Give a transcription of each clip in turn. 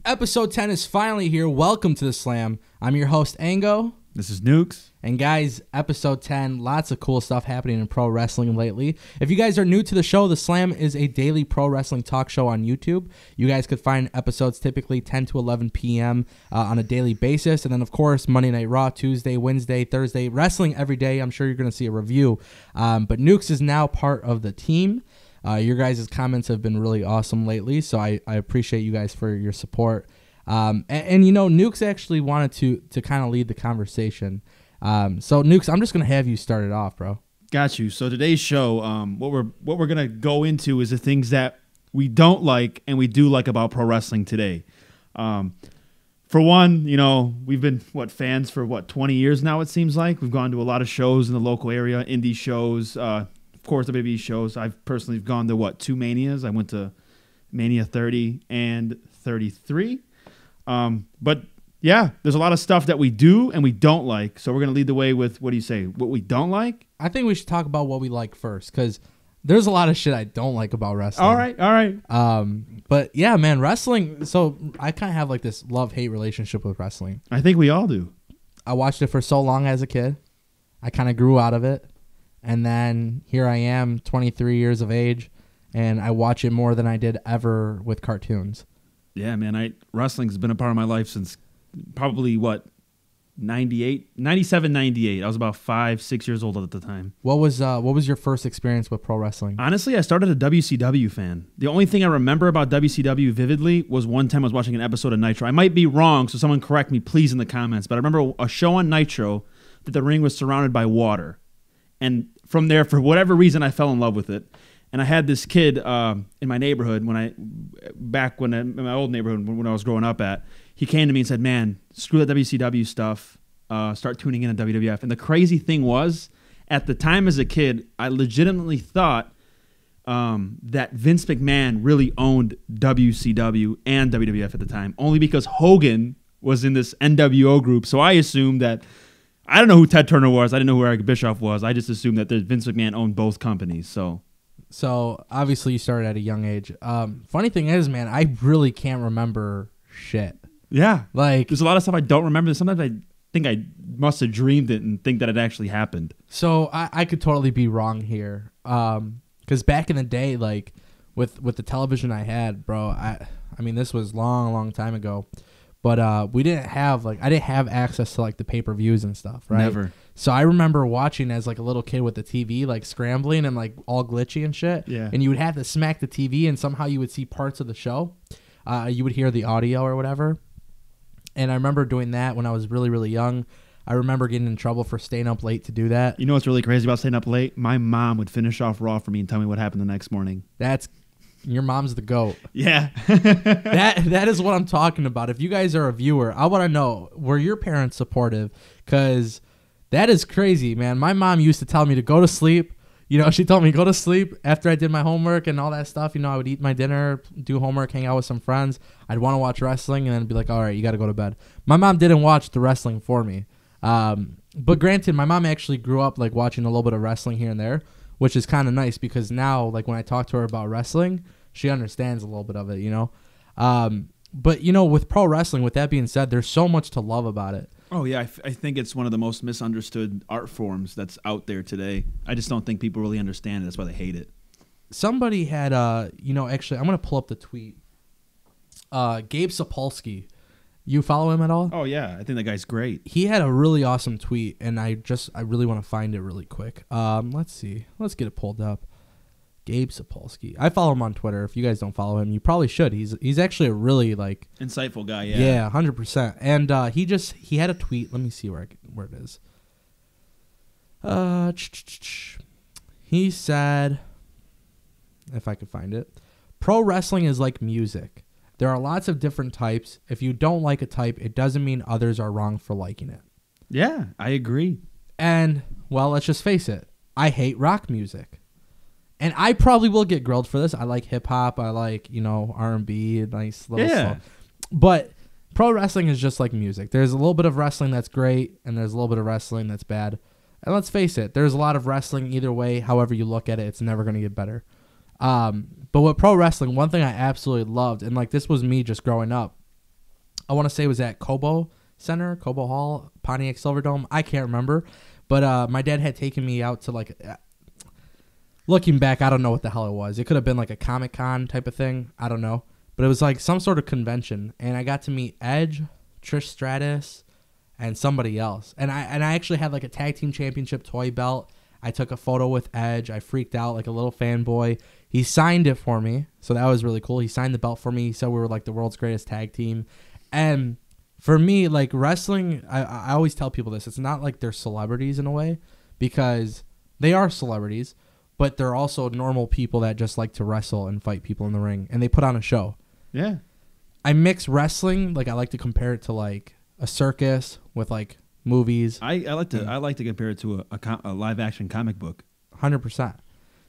Episode 10 is finally here. Welcome to the Slam. I'm your host, Ango. This is Nukes. And guys, episode 10, lots of cool stuff happening in pro wrestling lately. If you guys are new to the show, the Slam is a daily pro wrestling talk show on YouTube. You guys could find episodes typically 10 to 11 p.m. On a daily basis. And then, of course, Monday Night Raw, Tuesday, Wednesday, Thursday, wrestling every day. I'm sure you're going to see a review. But Nukes is now part of the team. Your guys' comments have been really awesome lately, so I appreciate you guys for your support. And you know, Nukes actually wanted to kind of lead the conversation. So Nukes, I'm just gonna have you start it off, bro. Got you. So today's show, what we're gonna go into is the things that we don't like and we do like about pro wrestling today. For one, you know, we've been fans for 20 years now. It seems like we've gone to a lot of shows in the local area, indie shows. Of course, the WWE shows. I've personally gone to 2 Manias. I went to Mania 30 and 33. But yeah, there's a lot of stuff that we do and we don't like. So we're going to lead the way with, what do you say, what we don't like? I think we should talk about what we like first, because there's a lot of shit I don't like about wrestling. All right. But yeah, man, wrestling. So I kind of have like this love-hate relationship with wrestling. I think we all do. I watched it for so long as a kid. I kind of grew out of it. And then here I am, 23 years of age, and I watch it more than I did ever with cartoons. Yeah, man, wrestling's been a part of my life since probably 97, 98. I was about 5, 6 years old at the time. What was your first experience with pro wrestling? Honestly, I started a WCW fan. The only thing I remember about WCW vividly was one time I was watching an episode of Nitro. I might be wrong, so someone correct me, please, in the comments. But I remember a show on Nitro that the ring was surrounded by water. And from there, for whatever reason, I fell in love with it. And I had this kid in my neighborhood in my old neighborhood when I was growing up at. He came to me and said, "Man, screw that WCW stuff. Start tuning in on WWF." And the crazy thing was, at the time as a kid, I legitimately thought that Vince McMahon really owned WCW and WWF at the time, only because Hogan was in this NWO group. So I assumed that. I don't know who Ted Turner was. I didn't know who Eric Bischoff was. I just assumed that Vince McMahon owned both companies. So obviously you started at a young age. Funny thing is, man, I really can't remember shit. Yeah. Like, there's a lot of stuff I don't remember. Sometimes I think I must have dreamed it and think that it actually happened. So I could totally be wrong here. Because back in the day, like with the television I had, bro, I mean, this was long time ago. But I didn't have access to like the pay-per-views and stuff, right? Never. So I remember watching as like a little kid with the TV, like scrambling and like all glitchy and shit. Yeah. And you would have to smack the TV and somehow you would see parts of the show. You would hear the audio or whatever. And I remember doing that when I was really, really young. I remember getting in trouble for staying up late to do that. You know what's really crazy about staying up late? My mom would finish off Raw for me and tell me what happened the next morning. Your mom's the GOAT. Yeah. that is what I'm talking about. If you guys are a viewer, I want to know, were your parents supportive? Because that is crazy, man. My mom used to tell me to go to sleep. You know, she told me go to sleep after I did my homework and all that stuff. You know, I would eat my dinner, do homework, hang out with some friends. I'd want to watch wrestling and then be like, all right, you got to go to bed. My mom didn't watch the wrestling for me. But granted, my mom actually grew up like watching a little bit of wrestling here and there, which is kind of nice because now, like when I talk to her about wrestling, she understands a little bit of it, you know. But, you know, with pro wrestling, with that being said, there's so much to love about it. Oh, yeah. I think it's one of the most misunderstood art forms that's out there today. I just don't think people really understand it. That's why they hate it. Somebody had, actually, I'm going to pull up the tweet. Gabe Sapolsky. You follow him at all? Oh, yeah. I think that guy's great. He had a really awesome tweet, and I really want to find it really quick. Let's see. Let's get it pulled up. Gabe Sapolsky. I follow him on Twitter. If you guys don't follow him, you probably should. He's actually a really like insightful guy. Yeah. Yeah, 100%. And he had a tweet. Let me see where it is. He said, if I could find it, pro wrestling is like music. There are lots of different types. If you don't like a type, it doesn't mean others are wrong for liking it. Yeah, I agree. And, well, let's just face it. I hate rock music. And I probably will get grilled for this. I like hip-hop. I like, R&B, nice little song. But pro wrestling is just like music. There's a little bit of wrestling that's great, and there's a little bit of wrestling that's bad. And let's face it, there's a lot of wrestling either way. However you look at it, it's never going to get better. But with pro wrestling, one thing I absolutely loved, and like this was me just growing up, I want to say it was at Cobo Hall, Pontiac Silverdome. I can't remember. But my dad had taken me out to like, looking back, I don't know what the hell it was. It could have been like a Comic-Con type of thing. I don't know. But it was like some sort of convention. And I got to meet Edge, Trish Stratus, and somebody else. And I actually had like a tag team championship toy belt. I took a photo with Edge. I freaked out like a little fanboy. He signed it for me. So that was really cool. He signed the belt for me. He said we were like the world's greatest tag team. And for me, like wrestling, I always tell people this. It's not like they're celebrities in a way, because they are celebrities, but they're also normal people that just like to wrestle and fight people in the ring. And they put on a show. Yeah. I mix wrestling. Like I like to compare it to like a circus with like movies. I like to compare it to a live action comic book. 100%.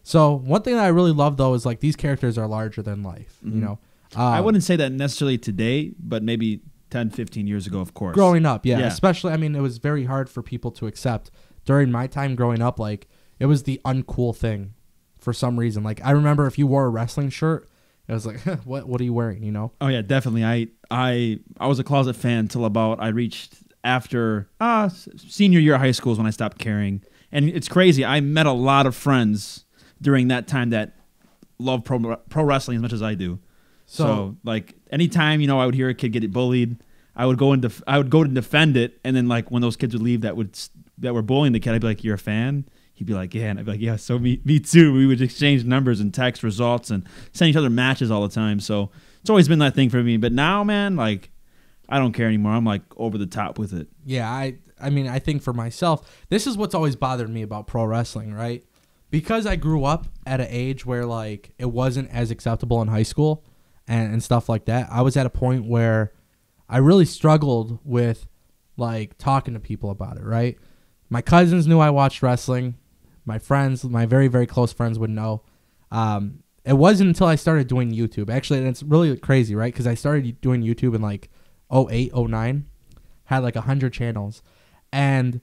So one thing that I really love though is like these characters are larger than life. Mm-hmm. You know, I wouldn't say that necessarily today, but maybe 10, 15 years ago, of course. Growing up, yeah. Especially, I mean, it was very hard for people to accept during my time growing up. Like it was the uncool thing for some reason. Like I remember if you wore a wrestling shirt, it was like, what are you wearing? You know? Oh yeah, definitely. I was a closet fan till about I reached after senior year of high school is when I stopped caring. And it's crazy. I met a lot of friends during that time that love pro wrestling as much as I do. So like anytime, you know, I would hear a kid get bullied, I would go to defend it, and then like when those kids would leave that were bullying the kid, I'd be like, "You're a fan?" He'd be like, "Yeah," and I'd be like, "Yeah, so me too." We would exchange numbers and text results and send each other matches all the time. So it's always been that thing for me. But now, man, like I don't care anymore. I'm like over the top with it. Yeah, I mean, I think for myself, this is what's always bothered me about pro wrestling, right? Because I grew up at an age where like it wasn't as acceptable in high school and stuff like that. I was at a point where I really struggled with like talking to people about it, right? My cousins knew I watched wrestling. My friends, my very, very close friends would know. It wasn't until I started doing YouTube. Actually, and it's really crazy, right? Because I started doing YouTube in like 08, 09. Had like 100 channels. And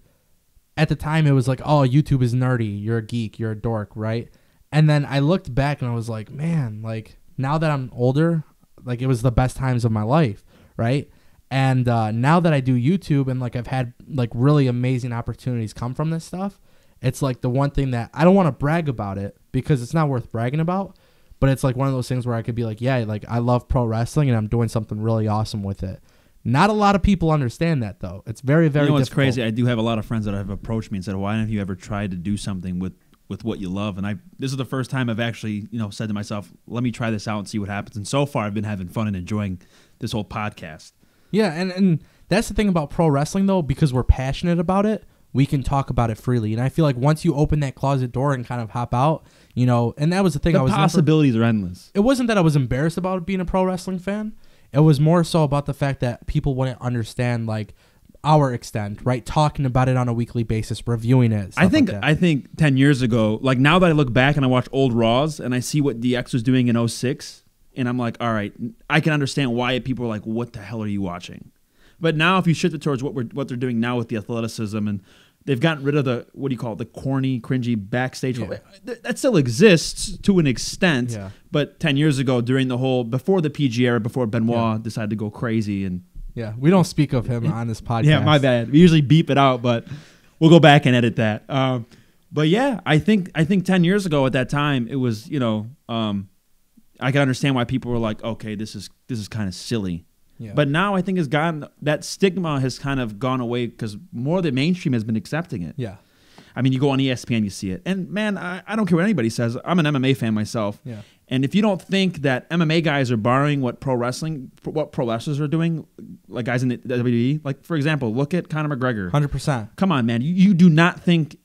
at the time, it was like, oh, YouTube is nerdy. You're a geek. You're a dork, right? And then I looked back and I was like, man, like now that I'm older, like it was the best times of my life, right? And now that I do YouTube and like I've had like really amazing opportunities come from this stuff, it's like the one thing that I don't want to brag about it because it's not worth bragging about, but it's like one of those things where I could be like, yeah, like I love pro wrestling and I'm doing something really awesome with it. Not a lot of people understand that though. It's very, very difficult. It's crazy. I do have a lot of friends that have approached me and said, why haven't you ever tried to do something with what you love? And this is the first time I've actually, said to myself, let me try this out and see what happens. And so far I've been having fun and enjoying this whole podcast. Yeah, and that's the thing about pro wrestling though, because we're passionate about it, we can talk about it freely. And I feel like once you open that closet door and kind of hop out, and that was the thing. The possibilities are endless. It wasn't that I was embarrassed about being a pro wrestling fan. It was more so about the fact that people wouldn't understand like our extent, right? Talking about it on a weekly basis, reviewing it. I think 10 years ago, like now that I look back and I watch old Raws and I see what DX was doing in 06, and I'm like, all right, I can understand why people are like, what the hell are you watching? But now if you shift it towards what they're doing now with the athleticism, and they've gotten rid of the corny, cringy backstage. Yeah. That still exists to an extent. Yeah. But 10 years ago, before the PG era, before Benoit decided to go crazy. And yeah, we don't speak of him on this podcast. Yeah, my bad. We usually beep it out, but we'll go back and edit that. But yeah, I think 10 years ago at that time, it was, I can understand why people were like, okay, this is kind of silly. Yeah. But now I think that stigma has kind of gone away because more of the mainstream has been accepting it. Yeah. I mean, you go on ESPN, you see it. And man, I don't care what anybody says. I'm an MMA fan myself. Yeah. And if you don't think that MMA guys are borrowing what pro wrestlers are doing, like guys in the WWE, like for example, look at Conor McGregor. 100%. Come on, man. You do not think,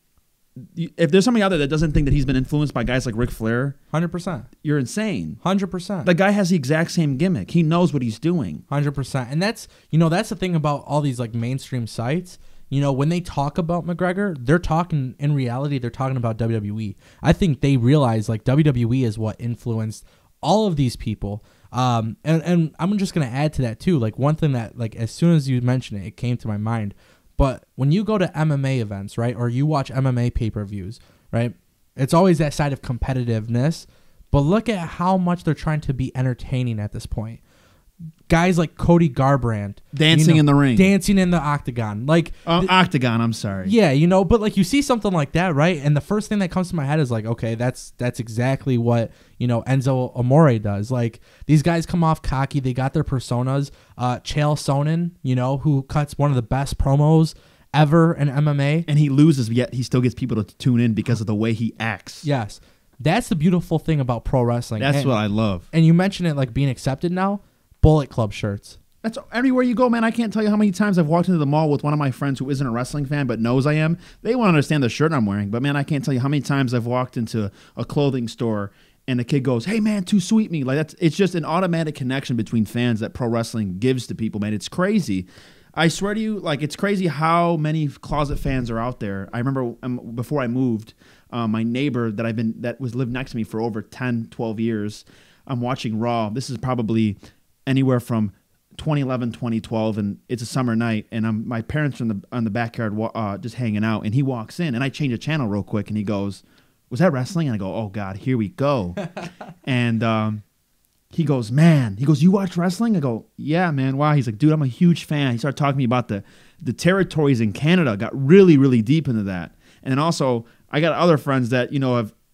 if there's somebody out there that doesn't think that he's been influenced by guys like Ric Flair, 100%, you're insane. 100%. The guy has the exact same gimmick. He knows what he's doing. 100%. And that's the thing about all these like mainstream sites. When they talk about McGregor, they're talking about WWE. I think they realize like WWE is what influenced all of these people. And I'm just gonna add to that too. Like one thing that like as soon as you mentioned it came to my mind. But when you go to MMA events, right, or you watch MMA pay-per-views, right, it's always that side of competitiveness. But look at how much they're trying to be entertaining at this point. guys like Cody Garbrandt dancing in the ring, dancing in the octagon, like octagon. I'm sorry. Yeah, but like you see something like that, right? And the first thing that comes to my head is like, okay, that's exactly what Enzo Amore does. Like these guys come off cocky, they got their personas. Chael Sonnen, who cuts one of the best promos ever in MMA, and he loses, yet he still gets people to tune in because of the way he acts. Yes, that's the beautiful thing about pro wrestling. That's what I love. And you mentioned it like being accepted now. Bullet Club shirts. That's everywhere you go, man. I can't tell you how many times I've walked into the mall with one of my friends who isn't a wrestling fan but knows I am. They won't understand the shirt I'm wearing, but man, I can't tell you how many times I've walked into a clothing store and the kid goes, "Hey man, too sweet me." Like it's just an automatic connection between fans that pro wrestling gives to people, man. It's crazy. I swear to you, like it's crazy how many closet fans are out there. I remember before I moved, my neighbor that lived next to me for over 10, 12 years. I'm watching Raw. This is probably anywhere from 2011, 2012, and it's a summer night, and my parents are in the backyard just hanging out, and he walks in, and I change a channel real quick, and he goes, "Was that wrestling?" And I go, "Oh God, here we go." And he goes, "Man," he goes, "You watch wrestling?" I go, "Yeah, man. Why?" He's like, "Dude, I'm a huge fan." He started talking to me about the territories in Canada, got really, really deep into that, and then also I got other friends that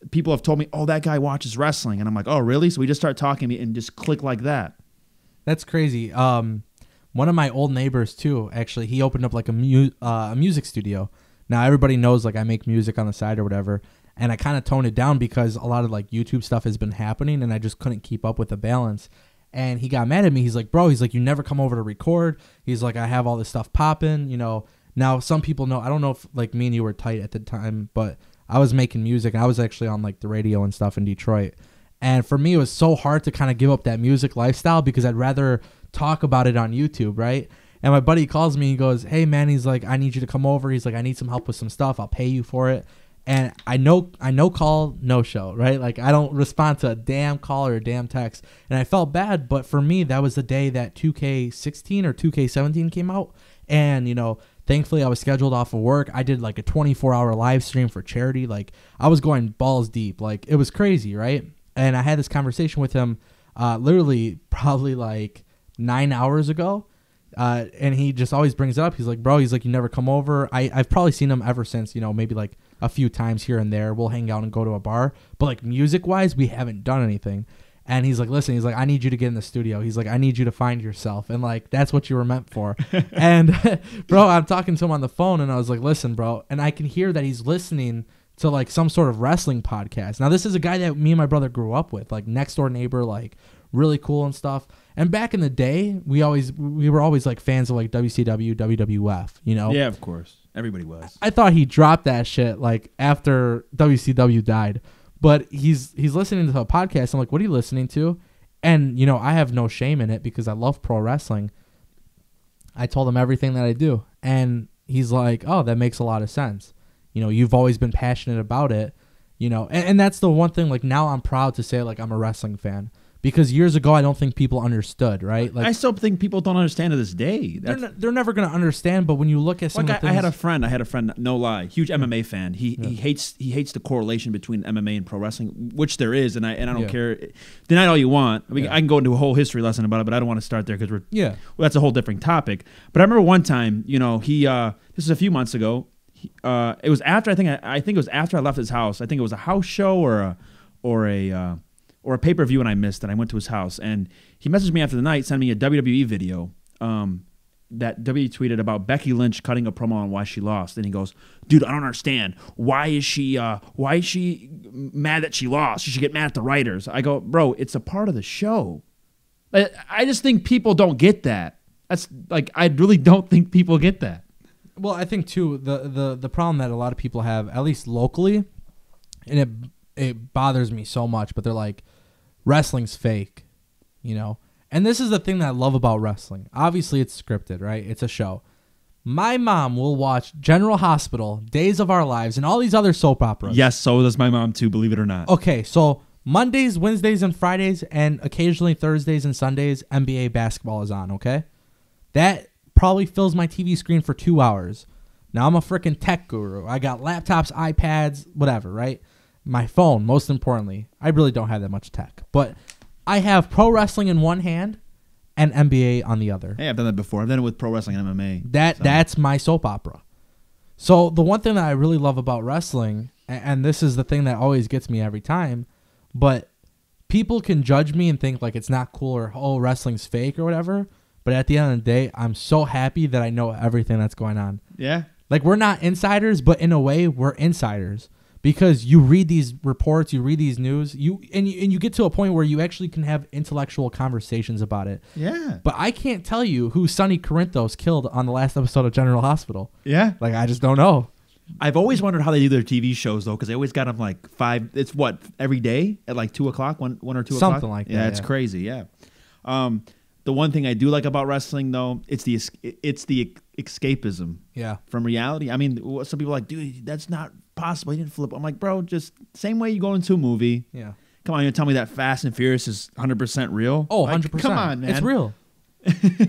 people have told me, "Oh, that guy watches wrestling," and I'm like, "Oh, really?" So we just start talking and just click like that. That's crazy. One of my old neighbors too, actually, he opened up like a music studio. Now everybody knows like I make music on the side or whatever, and I kind of toned it down because a lot of like YouTube stuff has been happening, and I just couldn't keep up with the balance. And he got mad at me. He's like, "Bro," he's like, "you never come over to record." He's like, "I have all this stuff popping." Now some people know. I don't know if like me and you were tight at the time, but I was making music. I was actually on like the radio and stuff in Detroit. And for me, it was so hard to kind of give up that music lifestyle because I'd rather talk about it on YouTube, right? And my buddy calls me. He goes, "Hey, man," he's like, "I need you to come over." He's like, "I need some help with some stuff. I'll pay you for it." And I no call, no show, right? Like I don't respond to a damn call or a damn text. And I felt bad, but for me, that was the day that 2K16 or 2K17 came out. And, thankfully I was scheduled off of work. I did like a 24-hour live stream for charity. Like I was going balls deep. Like it was crazy, right? And I had this conversation with him literally probably like 9 hours ago. And he just always brings it up. He's like, "Bro," he's like, "you never come over." I've probably seen him ever since, maybe like a few times here and there. We'll hang out and go to a bar. But like music-wise, we haven't done anything. And he's like, "Listen," he's like, "I need you to get in the studio." He's like, "I need you to find yourself." And like, that's what you were meant for. And bro, I'm talking to him on the phone and I was like, "Listen, bro." And I can hear that he's listening to like some sort of wrestling podcast. Now this is a guy that me and my brother grew up with, like next door neighbor, like really cool and stuff. And back in the day, we were always like fans of like WCW, WWF, Yeah, of course. Everybody was. I thought he dropped that shit like after WCW died. But he's listening to a podcast. I'm like, "What are you listening to?" And I have no shame in it because I love pro wrestling. I told him everything that I do. And he's like, "Oh, that makes a lot of sense. You've always been passionate about it, and that's the one thing, like now I'm proud to say like I'm a wrestling fan because years ago I don't think people understood, right? Like I still think people don't understand to this day. They're never going to understand, but when you look at some of the things... I had a friend, no lie, huge MMA fan. He hates the correlation between MMA and pro wrestling, which there is, and I don't care. Deny it all you want. I can go into a whole history lesson about it, but I don't want to start there because that's a whole different topic. But I remember one time, he this is a few months ago. It was after I think it was after I left his house. I think it was a house show or a pay-per-view, and I missed it. I went to his house, and he messaged me after the night, sent me a WWE video that WWE tweeted about Becky Lynch cutting a promo on why she lost. And he goes, "Dude, I don't understand. Why is she mad that she lost? She should get mad at the writers." I go, "Bro, it's a part of the show." I just think people don't get that. That's like, I really don't think people get that. Well, I think too the problem that a lot of people have, at least locally, and it bothers me so much, but they're like, wrestling's fake, And this is the thing that I love about wrestling. Obviously, it's scripted, right? It's a show. My mom will watch General Hospital, Days of Our Lives, and all these other soap operas. Yes, so does my mom too, believe it or not. Okay, so Mondays, Wednesdays, and Fridays, and occasionally Thursdays and Sundays, NBA basketball is on, okay? That probably fills my TV screen for 2 hours. Now, I'm a freaking tech guru. I got laptops, iPads, whatever, right? My phone, most importantly. I really don't have that much tech. But I have pro wrestling in one hand and NBA on the other. Hey, I've done that before. I've done it with pro wrestling and MMA. That's my soap opera. So the one thing that I really love about wrestling, and this is the thing that always gets me every time, but people can judge me and think like it's not cool or, oh, wrestling's fake or whatever. But at the end of the day, I'm so happy that I know everything that's going on. Yeah. Like, we're not insiders, but in a way, we're insiders. Because you read these reports, you read these news, you get to a point where you actually can have intellectual conversations about it. Yeah. But I can't tell you who Sonny Corinthos killed on the last episode of General Hospital. Yeah. Like, I just don't know. I've always wondered how they do their TV shows, though, because they always got them like 5. It's what, every day at like 2 o'clock, 1 or 2 o'clock? Something like that. Yeah, it's crazy. Yeah. The one thing I do like about wrestling, though, it's the escapism. Yeah. From reality. I mean, some people are like, dude, that's not possible. He didn't flip. I'm like, bro, just same way you go into a movie. Yeah. Come on, you're tell me that Fast and Furious is 100% real? Oh, like, 100%. Come on, man. It's real.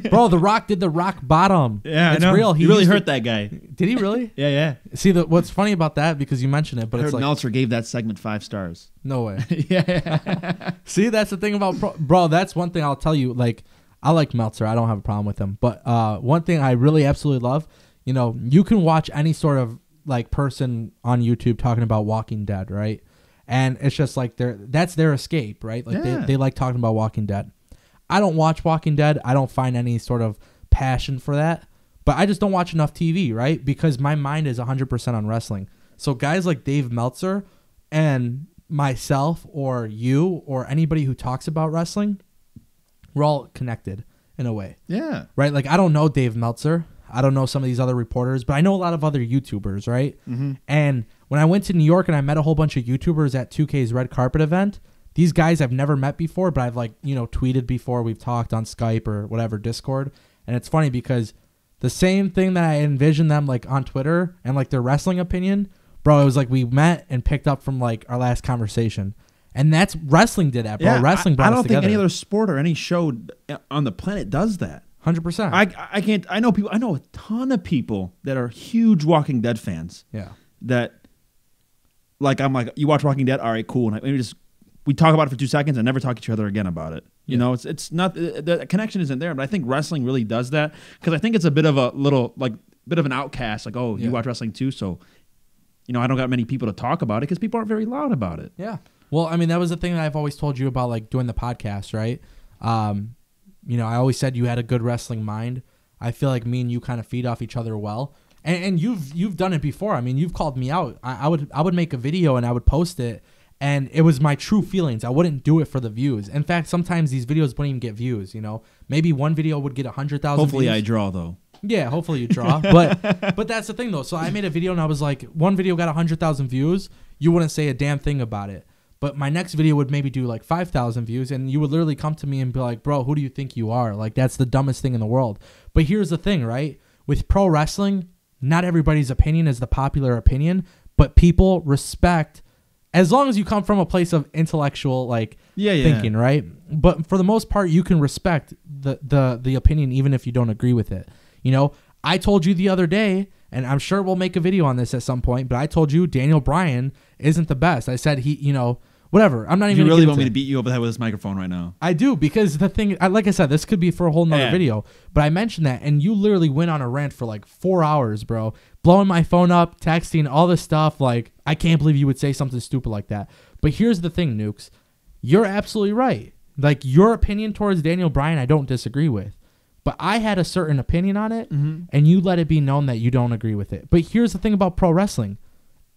Bro, The Rock did the rock bottom. Yeah, it's I know. real. He really hurt that guy. Did he really? Yeah. See, what's funny about that, because you mentioned it, but I it's heard like, Meltzer gave that segment 5 stars. no way. Yeah. See, that's the thing about bro. That's one thing I'll tell you. Like, I like Meltzer. I don't have a problem with him. But one thing I really absolutely love, you can watch any sort of like person on YouTube talking about Walking Dead, right? And it's just like that's their escape, right? Like they like talking about Walking Dead. I don't watch Walking Dead. I don't find any sort of passion for that. But I just don't watch enough TV, right? Because my mind is 100% on wrestling. So guys like Dave Meltzer and myself or you or anybody who talks about wrestling, we're all connected in a way. Yeah. Right? Like, I don't know Dave Meltzer. I don't know some of these other reporters, but I know a lot of other YouTubers, right? Mm-hmm. And when I went to New York and I met a whole bunch of YouTubers at 2K's red carpet event, these guys I've never met before, but I've tweeted before. We've talked on Skype or whatever, Discord. And it's funny because the same thing that I envisioned them like on Twitter and like their wrestling opinion, bro, it was like we met and picked up from like our last conversation. And that's wrestling did that, bro. Yeah, wrestling brought us together. I don't think any other sport or any show on the planet does that. 100%. I can't. I know people. I know a ton of people that are huge Walking Dead fans. Yeah. That, like, I'm like, you watch Walking Dead, all right, cool, and we talk about it for 2 seconds and never talk to each other again about it. You know, it's not the connection isn't there, but I think wrestling really does that because I think it's a bit of an outcast. Like, oh, you watch wrestling too, so I don't got many people to talk about it because people aren't very loud about it. Yeah. Well, I mean, that was the thing that I've always told you about, like, doing the podcast, right? I always said you had a good wrestling mind. I feel like me and you kind of feed off each other well. And you've done it before. I mean, you've called me out. I would make a video and I would post it, and it was my true feelings. I wouldn't do it for the views. In fact, sometimes these videos wouldn't even get views, Maybe one video would get 100,000 Hopefully views. I draw, though. Yeah, hopefully you draw. But that's the thing, though. So I made a video and I was like, one video got 100,000 views. You wouldn't say a damn thing about it. But my next video would maybe do like 5,000 views, and you would literally come to me and be like, bro, who do you think you are? Like, that's the dumbest thing in the world. But here's the thing, right? With pro wrestling, not everybody's opinion is the popular opinion, but people respect, as long as you come from a place of intellectual thinking, right? But for the most part, you can respect the opinion even if you don't agree with it. I told you the other day, and I'm sure we'll make a video on this at some point, but I told you Daniel Bryan isn't the best. I said whatever. I'm not even. You really want me to beat you over the head with this microphone right now? I do, because the thing, like I said, this could be for a whole nother video, but I mentioned that, and you literally went on a rant for like 4 hours, bro, blowing my phone up, texting, all this stuff. Like, I can't believe you would say something stupid like that. But here's the thing, Nukes. You're absolutely right. Like, your opinion towards Daniel Bryan, I don't disagree with. But I had a certain opinion on it, and you let it be known that you don't agree with it. But here's the thing about pro wrestling.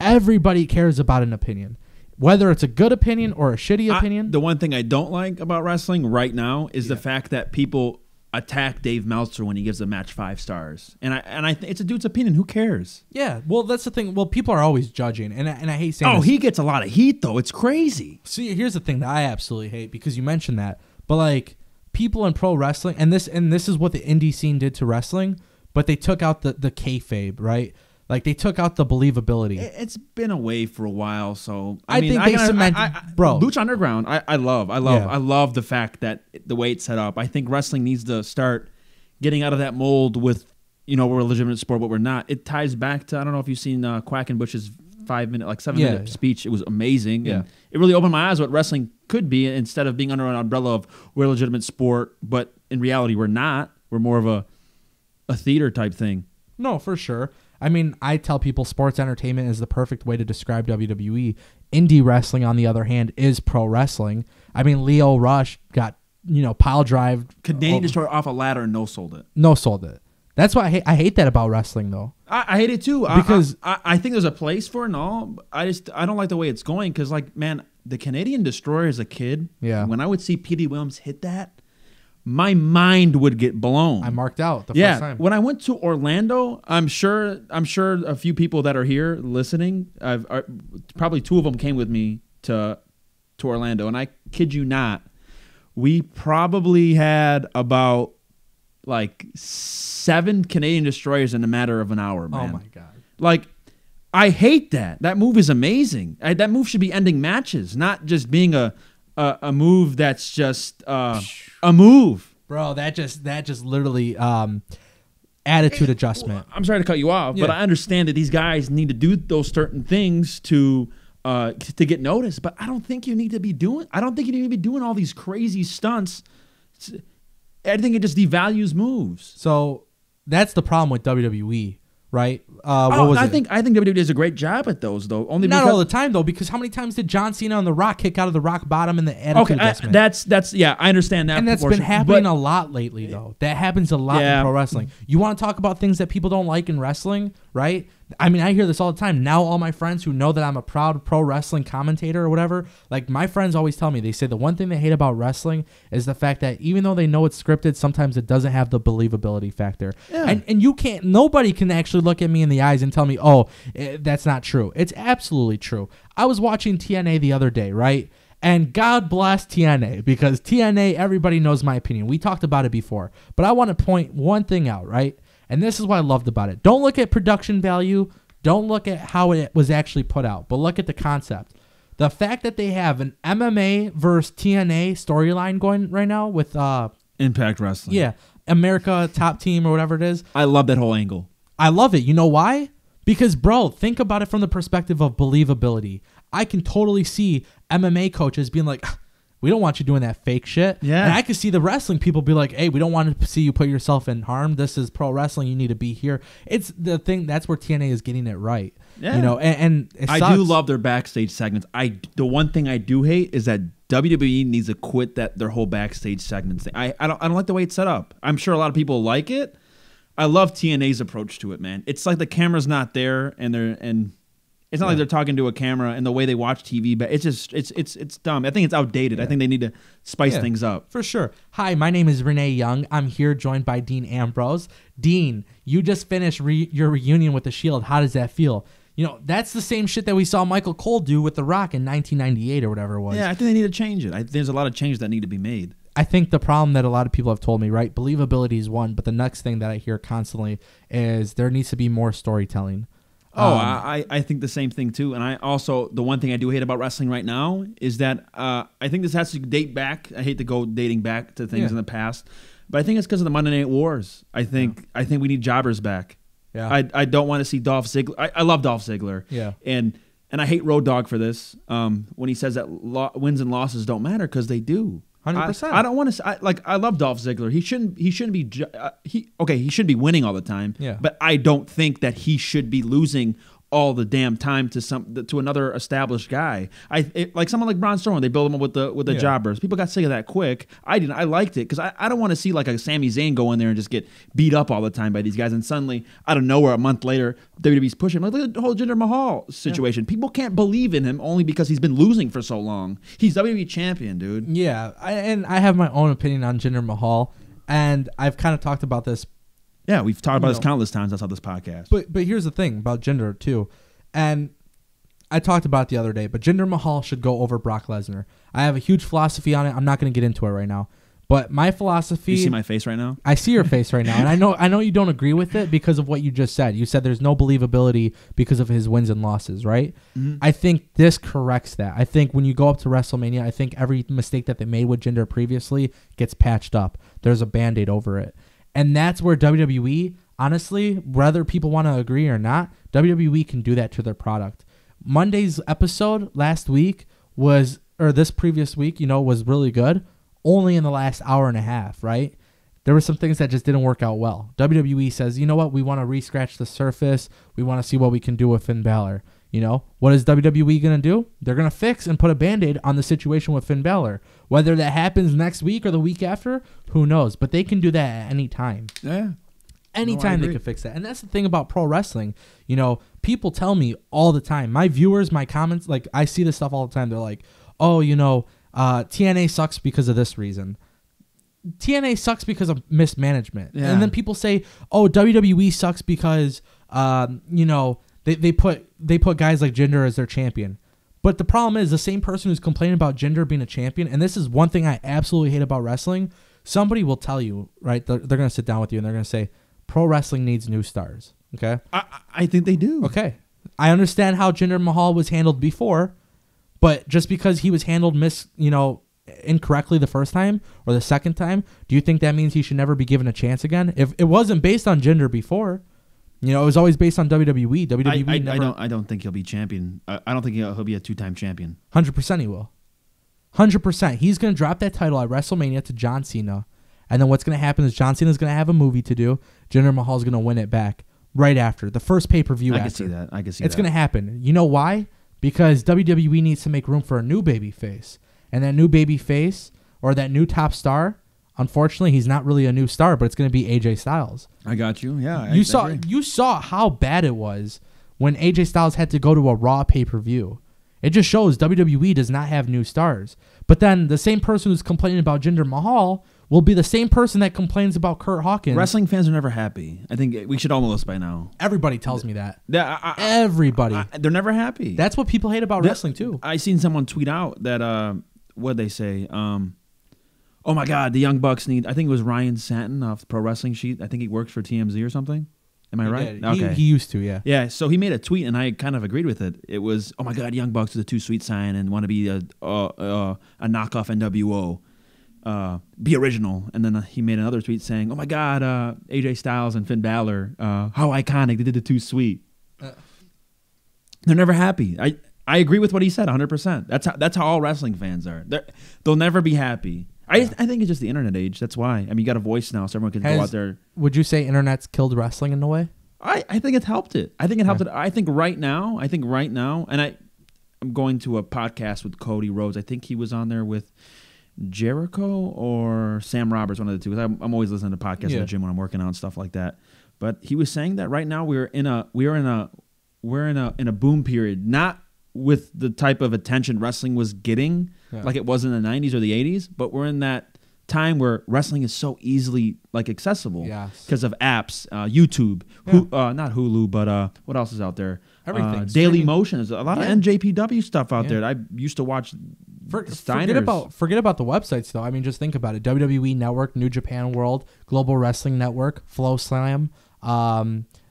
Everybody cares about an opinion. Whether it's a good opinion or a shitty opinion. The one thing I don't like about wrestling right now is the fact that people attack Dave Meltzer when he gives a match 5 stars. And I think it's a dude's opinion. Who cares? Yeah, well, that's the thing. Well, people are always judging, and I hate saying this. He gets a lot of heat, though. It's crazy. See, here's the thing that I absolutely hate, because you mentioned that. But, like, people in pro wrestling, and this is what the indie scene did to wrestling, but they took out the kayfabe, right? Like, they took out the believability. It's been away for a while, so I think they cement, bro. Lucha Underground, I love the fact that the way it's set up. I think wrestling needs to start getting out of that mold with, we're a legitimate sport, but we're not. It ties back to, I don't know if you've seen Quack and Bush's 5-minute, like 7 Yeah, minute yeah. speech. It was amazing. Yeah. And it really opened my eyes what wrestling could be instead of being under an umbrella of we're a legitimate sport, but in reality we're not. We're more of a theater type thing. No, for sure. I mean, I tell people sports entertainment is the perfect way to describe WWE. Indie wrestling, on the other hand, is pro wrestling. I mean, Leo Rush got, pile drive. Canadian Destroyer off a ladder and no sold it. No sold it. That's why I hate that about wrestling, though. I hate it too. Because I think there's a place for it and all. But I don't like the way it's going because, like, man, the Canadian Destroyer as a kid, when I would see P.D. Williams hit that, my mind would get blown. I marked out the first time. When I went to Orlando, I'm sure a few people that are here listening, probably 2 of them came with me to Orlando, and I kid you not, we probably had about like 7 Canadian Destroyers in a matter of an hour, man. Oh my God. Like, I hate that. That move is amazing. That move should be ending matches, not just being a move that's just a move. Bro, that just literally attitude adjustment. I'm sorry to cut you off, but I understand that these guys need to do those certain things to get noticed. But I don't think you need to be doing all these crazy stunts. I think it just devalues moves. So that's the problem with WWE, right? I think WWE does a great job at those, though. Not all the time, though, because how many times did John Cena and The Rock kick out of the rock bottom in the attitude adjustment? I understand that. And that's been happening a lot lately, though. That happens a lot in pro wrestling. You want to talk about things that people don't like in wrestling, right? I mean, I hear this all the time. Now all my friends who know that I'm a proud pro wrestling commentator or whatever, like my friends always tell me, they say the one thing they hate about wrestling is the fact that even though they know it's scripted, sometimes it doesn't have the believability factor. Yeah. And nobody can actually look at me in the eyes and tell me, oh, that's not true. It's absolutely true. I was watching TNA the other day, right? And God bless TNA, because TNA, everybody knows my opinion. We talked about it before. But I want to point one thing out, right? And this is what I loved about it. Don't look at production value. Don't look at how it was actually put out. But look at the concept. The fact that they have an MMA versus TNA storyline going right now with Impact Wrestling. Yeah. America Top Team or whatever it is. I love that whole angle. I love it. You know why? Because, bro, think about it from the perspective of believability. I can totally see MMA coaches being like, we don't want you doing that fake shit. Yeah. And I can see the wrestling people be like, hey, we don't want to see you put yourself in harm. This is pro wrestling. You need to be here. It's the thing. That's where TNA is getting it right. Yeah. And it sucks. I do love their backstage segments. The one thing I do hate is that WWE needs to quit their whole backstage segments thing. I don't like the way it's set up. I'm sure a lot of people like it. I love TNA's approach to it, man. It's like the camera's not there, and it's not like they're talking to a camera and the way they watch TV, but it's just it's dumb. I think it's outdated. I think they need to spice things up. For sure. Hi, my name is Renee Young. I'm here joined by Dean Ambrose. Dean, you just finished your reunion with The Shield. How does that feel? That's the same shit that we saw Michael Cole do with The Rock in 1998 or whatever it was. Yeah, I think they need to change it. There's a lot of changes that need to be made. I think the problem that a lot of people have told me, right, believability is one, but the next thing that I hear constantly is there needs to be more storytelling. I think the same thing too. And I also, the one thing I do hate about wrestling right now is that I think this has to date back. I hate to go dating back to things in the past, but I think it's because of the Monday Night Wars. I think we need jobbers back. Yeah. I don't want to see Dolph Ziggler. I love Dolph Ziggler. Yeah. And I hate Road Dogg for this when he says that wins and losses don't matter, because they do. 100%. I don't want to. I love Dolph Ziggler. He shouldn't be. He should be winning all the time. Yeah. But I don't think that he should be losing all the damn time to another established guy. Like someone like Braun Strowman. They build him up with the jobbers. People got sick of that quick. I didn't. I liked it because I don't want to see like a Sami Zayn go in there and just get beat up all the time by these guys, and suddenly out of nowhere a month later WWE's pushing him. Like, look at the whole Jinder Mahal situation. Yeah. People can't believe in him only because he's been losing for so long. He's WWE champion, dude. Yeah, I have my own opinion on Jinder Mahal, and I've kind of talked about this. Yeah, we've talked about this countless times outside this podcast. But here's the thing about Jinder too, and I talked about it the other day, but Jinder Mahal should go over Brock Lesnar. I have a huge philosophy on it. I'm not going to get into it right now. But my philosophy... You see my face right now? I see your face right now. And I know you don't agree with it because of what you just said. You said there's no believability because of his wins and losses, right? Mm-hmm. I think this corrects that. I think when you go up to WrestleMania, I think every mistake that they made with Jinder previously gets patched up. There's a Band-Aid over it. And that's where WWE, honestly, whether people want to agree or not, WWE can do that to their product. Monday's episode last week this previous week, was really good. Only in the last hour and a half, right? There were some things that just didn't work out well. WWE says, you know what? We want to re-scratch the surface. We want to see what we can do with Finn Balor. What is WWE going to do? They're going to fix and put a Band-Aid on the situation with Finn Balor. Whether that happens next week or the week after, who knows? But they can do that at any time. Yeah. Anytime they can fix that. And that's the thing about pro wrestling. People tell me all the time. My viewers, my comments, like I see this stuff all the time. They're like, oh, TNA sucks because of this reason. TNA sucks because of mismanagement. Yeah. And then people say, oh, WWE sucks because, they put guys like Jinder as their champion. But the problem is the same person who's complaining about Jinder being a champion, and this is one thing I absolutely hate about wrestling, somebody will tell you, right? They're going to sit down with you and they're going to say, pro wrestling needs new stars. Okay? I think they do. Okay. I understand how Jinder Mahal was handled before, but just because he was handled incorrectly the first time or the second time, do you think that means he should never be given a chance again? If it wasn't based on Jinder before, it was always based on WWE. I don't think he'll be champion. I don't think he'll be a 2-time champion. 100% he will. 100%. He's going to drop that title at WrestleMania to John Cena. And then what's going to happen is John Cena's going to have a movie to do. Jinder Mahal's going to win it back right after. The first pay-per-view after. I can see that. It's going to happen. You know why? Because WWE needs to make room for a new baby face. And that new baby face or that new top star, unfortunately, he's not really a new star, but it's going to be AJ Styles. I got you. Yeah. You saw how bad it was when AJ Styles had to go to a Raw pay-per-view. It just shows WWE does not have new stars. But then the same person who's complaining about Jinder Mahal will be the same person that complains about Kurt Hawkins. Wrestling fans are never happy. I think we should all know this by now. Everybody tells me that. Everybody. They're never happy. That's what people hate about wrestling too. I seen someone tweet out that, what'd they say? Oh my God, the Young Bucks need, I think it was Ryan Satin off the Pro Wrestling Sheet. I think he works for TMZ or something. Am I right? Okay. He used to, yeah. Yeah, so he made a tweet, and I kind of agreed with it. It was, oh my God, Young Bucks is a too sweet sign and want to be a knockoff NWO. Be original. And then he made another tweet saying, oh my God, AJ Styles and Finn Balor, how iconic, they did the too sweet. They're never happy. I agree with what he said 100%. That's how all wrestling fans are. They'll never be happy. I think it's just the internet age. That's why. I mean, you got a voice now, so everyone can go out there. Would you say internet's killed wrestling in a way? I think it's helped it. I think it helped it. I think right now, and I'm going to a podcast with Cody Rhodes. I think he was on there with Jericho or Sam Roberts, one of the two. I'm always listening to podcasts in the gym when I'm working out and stuff like that. But he was saying that right now we're in a boom period, not with the type of attention wrestling was getting like it was in the 90s or the 80s, but we're in that time where wrestling is so easily accessible because of apps, YouTube, not Hulu, but what else is out there? Everything. Daily Motion. There's a lot of NJPW stuff out there that I used to watch. Forget about the websites though. I mean, just think about it. WWE Network, New Japan World, Global Wrestling Network, Flow Slam.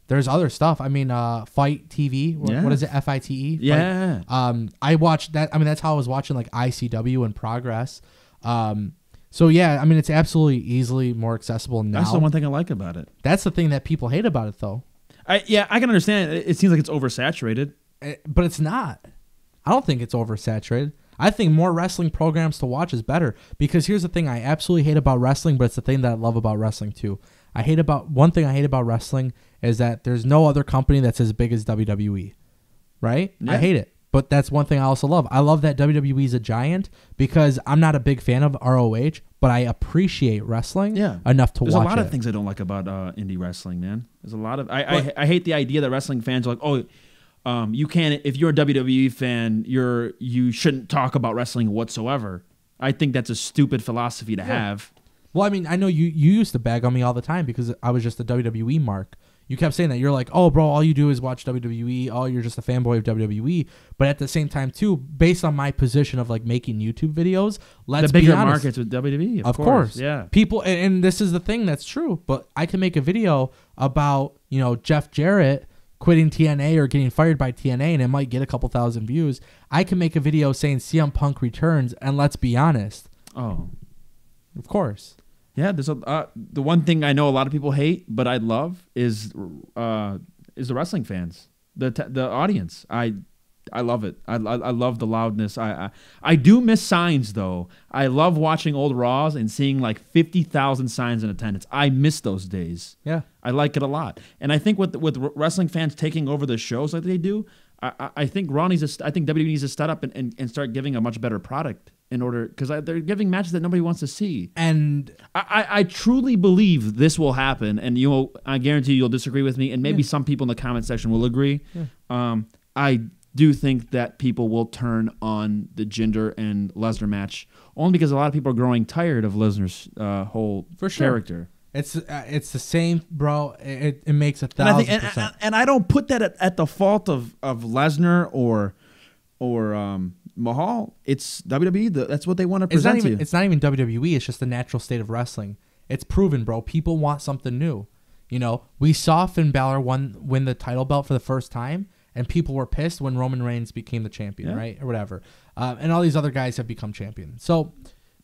There's other stuff. I mean, Fight TV. What is it? FITE? Yeah. I watched that. I mean, that's how I was watching ICW and Progress. So yeah, I mean, it's absolutely easily more accessible now. That's the one thing I like about it. That's the thing that people hate about it, though. I can understand. It seems like it's oversaturated, but it's not. I don't think it's oversaturated. I think more wrestling programs to watch is better because here's the thing I absolutely hate about wrestling, but it's the thing that I love about wrestling too. One thing I hate about wrestling is that there's no other company that's as big as WWE, right? Yeah. I hate it, but that's one thing I also love. I love that WWE is a giant because I'm not a big fan of ROH, but I appreciate wrestling enough to watch it. There's a lot of things I don't like about indie wrestling, man. There's a lot of I hate the idea that wrestling fans are like, you can't, if you're a WWE fan, you shouldn't talk about wrestling whatsoever. I think that's a stupid philosophy to have. Well, I mean, I know you used to bag on me all the time because I was just a WWE mark. You kept saying that. You're like, oh, bro, all you do is watch WWE. Oh, you're just a fanboy of WWE. But at the same time, too, based on my position of making YouTube videos, let's be honest. The bigger markets with WWE, of course. Yeah. People, and this is the thing that's true, but I can make a video about, Jeff Jarrett quitting TNA or getting fired by TNA, and it might get a couple thousand views. I can make a video saying CM Punk returns, and let's be honest. Oh. Of course. Yeah, there's the one thing I know a lot of people hate, but I love is the wrestling fans, the audience. I love it. I love the loudness. I do miss signs though. I love watching old Raws and seeing like 50,000 signs in attendance. I miss those days. Yeah, I like it a lot. And I think with wrestling fans taking over the shows like they do, I think WWE needs to step up and start giving a much better product in order, because they're giving matches that nobody wants to see. And I truly believe this will happen, and I guarantee you'll disagree with me, and maybe some people in the comment section will agree. Yeah. I do think that people will turn on the Jinder and Lesnar match, only because a lot of people are growing tired of Lesnar's whole character. It's the same, bro. It makes 1,000%. And I don't put that at the fault of Lesnar or Mahal. It's WWE. That's what they want to present to you. It's not even WWE. It's just the natural state of wrestling. It's proven, bro. People want something new. You know, we saw Finn Balor win the title belt for the first time, and people were pissed when Roman Reigns became the champion, right? Or whatever. And all these other guys have become champions. So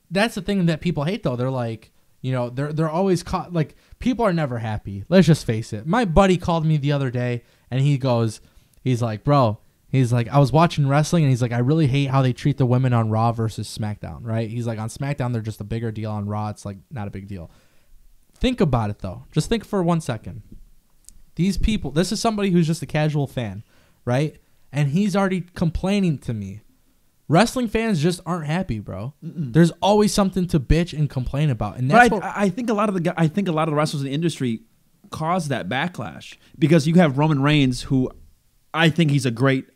that's the thing that people hate, though. They're like, you know, they're always caught. Like, people are never happy. Let's just face it. My buddy called me the other day, and he's like, bro, he's like, I was watching wrestling, and he's like, I really hate how they treat the women on Raw versus SmackDown, right? He's like, on SmackDown, they're just a bigger deal. On Raw, it's like not a big deal. Think about it, though. Just think for 1 second. These people, this is somebody who's just a casual fan, right? And he's already complaining to me. Wrestling fans just aren't happy, bro. There's always something to bitch and complain about, and that's I think a lot of the wrestlers in the industry cause that backlash, because you have Roman Reigns, who I think he's a great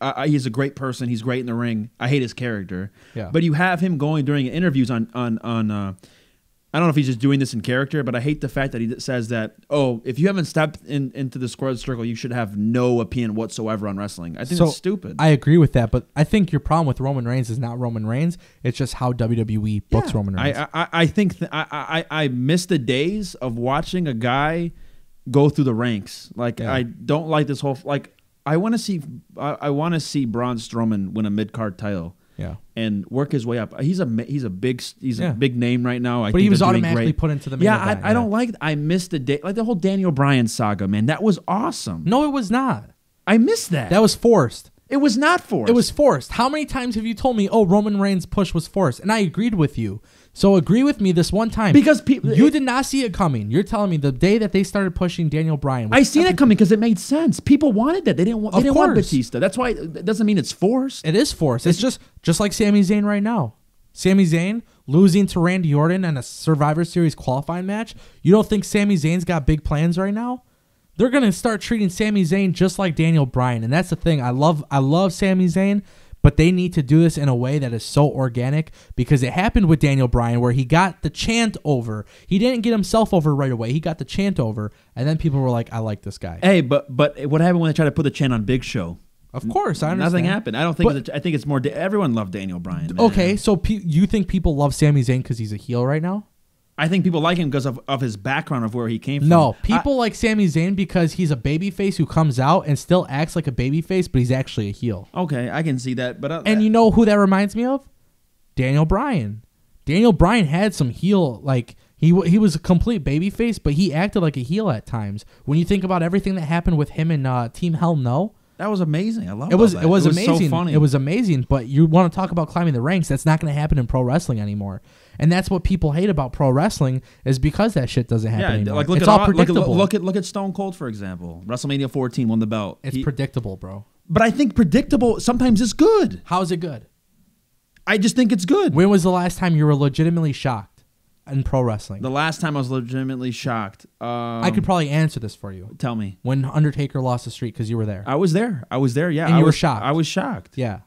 person. He's great in the ring. I hate his character, but you have him going during interviews on I don't know if he's just doing this in character, but I hate the fact that he says that, if you haven't stepped into the squared circle, you should have no opinion whatsoever on wrestling. I think it's stupid. I agree with that, but I think your problem with Roman Reigns is not Roman Reigns. It's just how WWE books Roman Reigns. I think I miss the days of watching a guy go through the ranks. Like, I don't like this whole, like, I want to see Braun Strowman win a mid-card title. Yeah, and work his way up. He's a big name right now. But he was automatically put into the main event. I don't like. I missed the day, like the whole Daniel Bryan saga. Man, that was awesome. No, it was not. I missed that. That was forced. It was not forced. It was forced. How many times have you told me, Roman Reigns' push was forced? And I agreed with you. So agree with me this one time. Because you did not see it coming. You're telling me the day that they started pushing Daniel Bryan. I seen it coming because it made sense. People wanted that. They didn't want Batista. That's why it doesn't mean it's forced. It is forced. It's just like Sami Zayn right now. Sami Zayn losing to Randy Orton in a Survivor Series qualifying match. You don't think Sami Zayn's got big plans right now? They're going to start treating Sami Zayn just like Daniel Bryan. And that's the thing. I love Sami Zayn, but they need to do this in a way that is so organic, because it happened with Daniel Bryan where he got the chant over. He didn't get himself over right away. He got the chant over, and then people were like, I like this guy. Hey, but what happened when they tried to put the chant on Big Show? Of course, I understand. Nothing happened. I don't think. I think it's more. Everyone loved Daniel Bryan. Man. Okay, so you think people love Sami Zayn because he's a heel right now? I think people like him because of his background of where he came from. No, people like Sami Zayn because he's a babyface who comes out and still acts like a babyface, but he's actually a heel. Okay, I can see that. But and you know who that reminds me of? Daniel Bryan. Daniel Bryan had some heel, like he was a complete babyface, but he acted like a heel at times. When you think about everything that happened with him and Team Hell No. That was amazing. I love it. It was amazing. So funny. It was amazing, but you want to talk about climbing the ranks, that's not going to happen in pro wrestling anymore. And that's what people hate about pro wrestling, is because that shit doesn't happen anymore. Like it's all predictable. Look at Stone Cold, for example. WrestleMania 14 won the belt. It's predictable, bro. But I think predictable sometimes is good. How is it good? I just think it's good. When was the last time you were legitimately shocked in pro wrestling? The last time I was legitimately shocked. I could probably answer this for you. Tell me. When Undertaker lost the streak, because you were there. I was there. Yeah. And you were shocked. I was shocked. Yeah.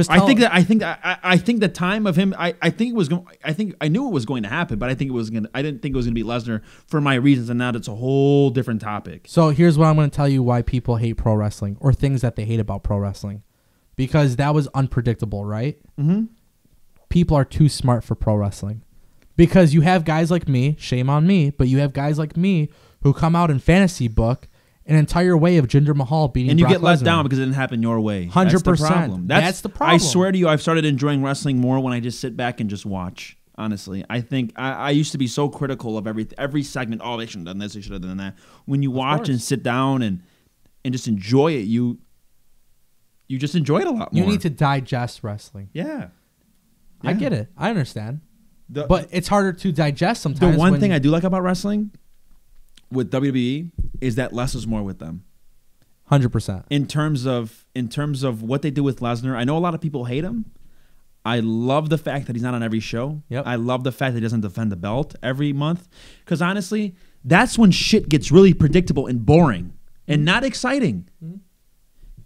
I think the time of him. I think it was going. I knew it was going to happen, but I didn't think it was going to be Lesnar for my reasons, and now it's a whole different topic. So here's what I'm going to tell you why people hate pro wrestling, or things that they hate about pro wrestling, because that was unpredictable, right? Mm-hmm. People are too smart for pro wrestling, because you have guys like me. Shame on me, but you have guys like me who come out and fantasy book an entire way of Jinder Mahal beating and you Brock get let Lesnar. down because it didn't happen your way. 100%. That's the problem. I swear to you, I've started enjoying wrestling more when I just sit back and just watch. Honestly, I think I used to be so critical of every segment. Oh, they shouldn't have done this. They should have done that. When you watch and sit down and just enjoy it, you just enjoy it a lot more. You need to digest wrestling. Yeah. I get it. I understand. The- but it's harder to digest The sometimes. one thing I do like about wrestling with WWE is that less is more with them. 100%. In terms of what they do with Lesnar, I know a lot of people hate him. I love the fact that he's not on every show. Yep. I love the fact that he doesn't defend the belt every month. Because honestly, that's when shit gets really predictable and boring and not exciting. Mm-hmm.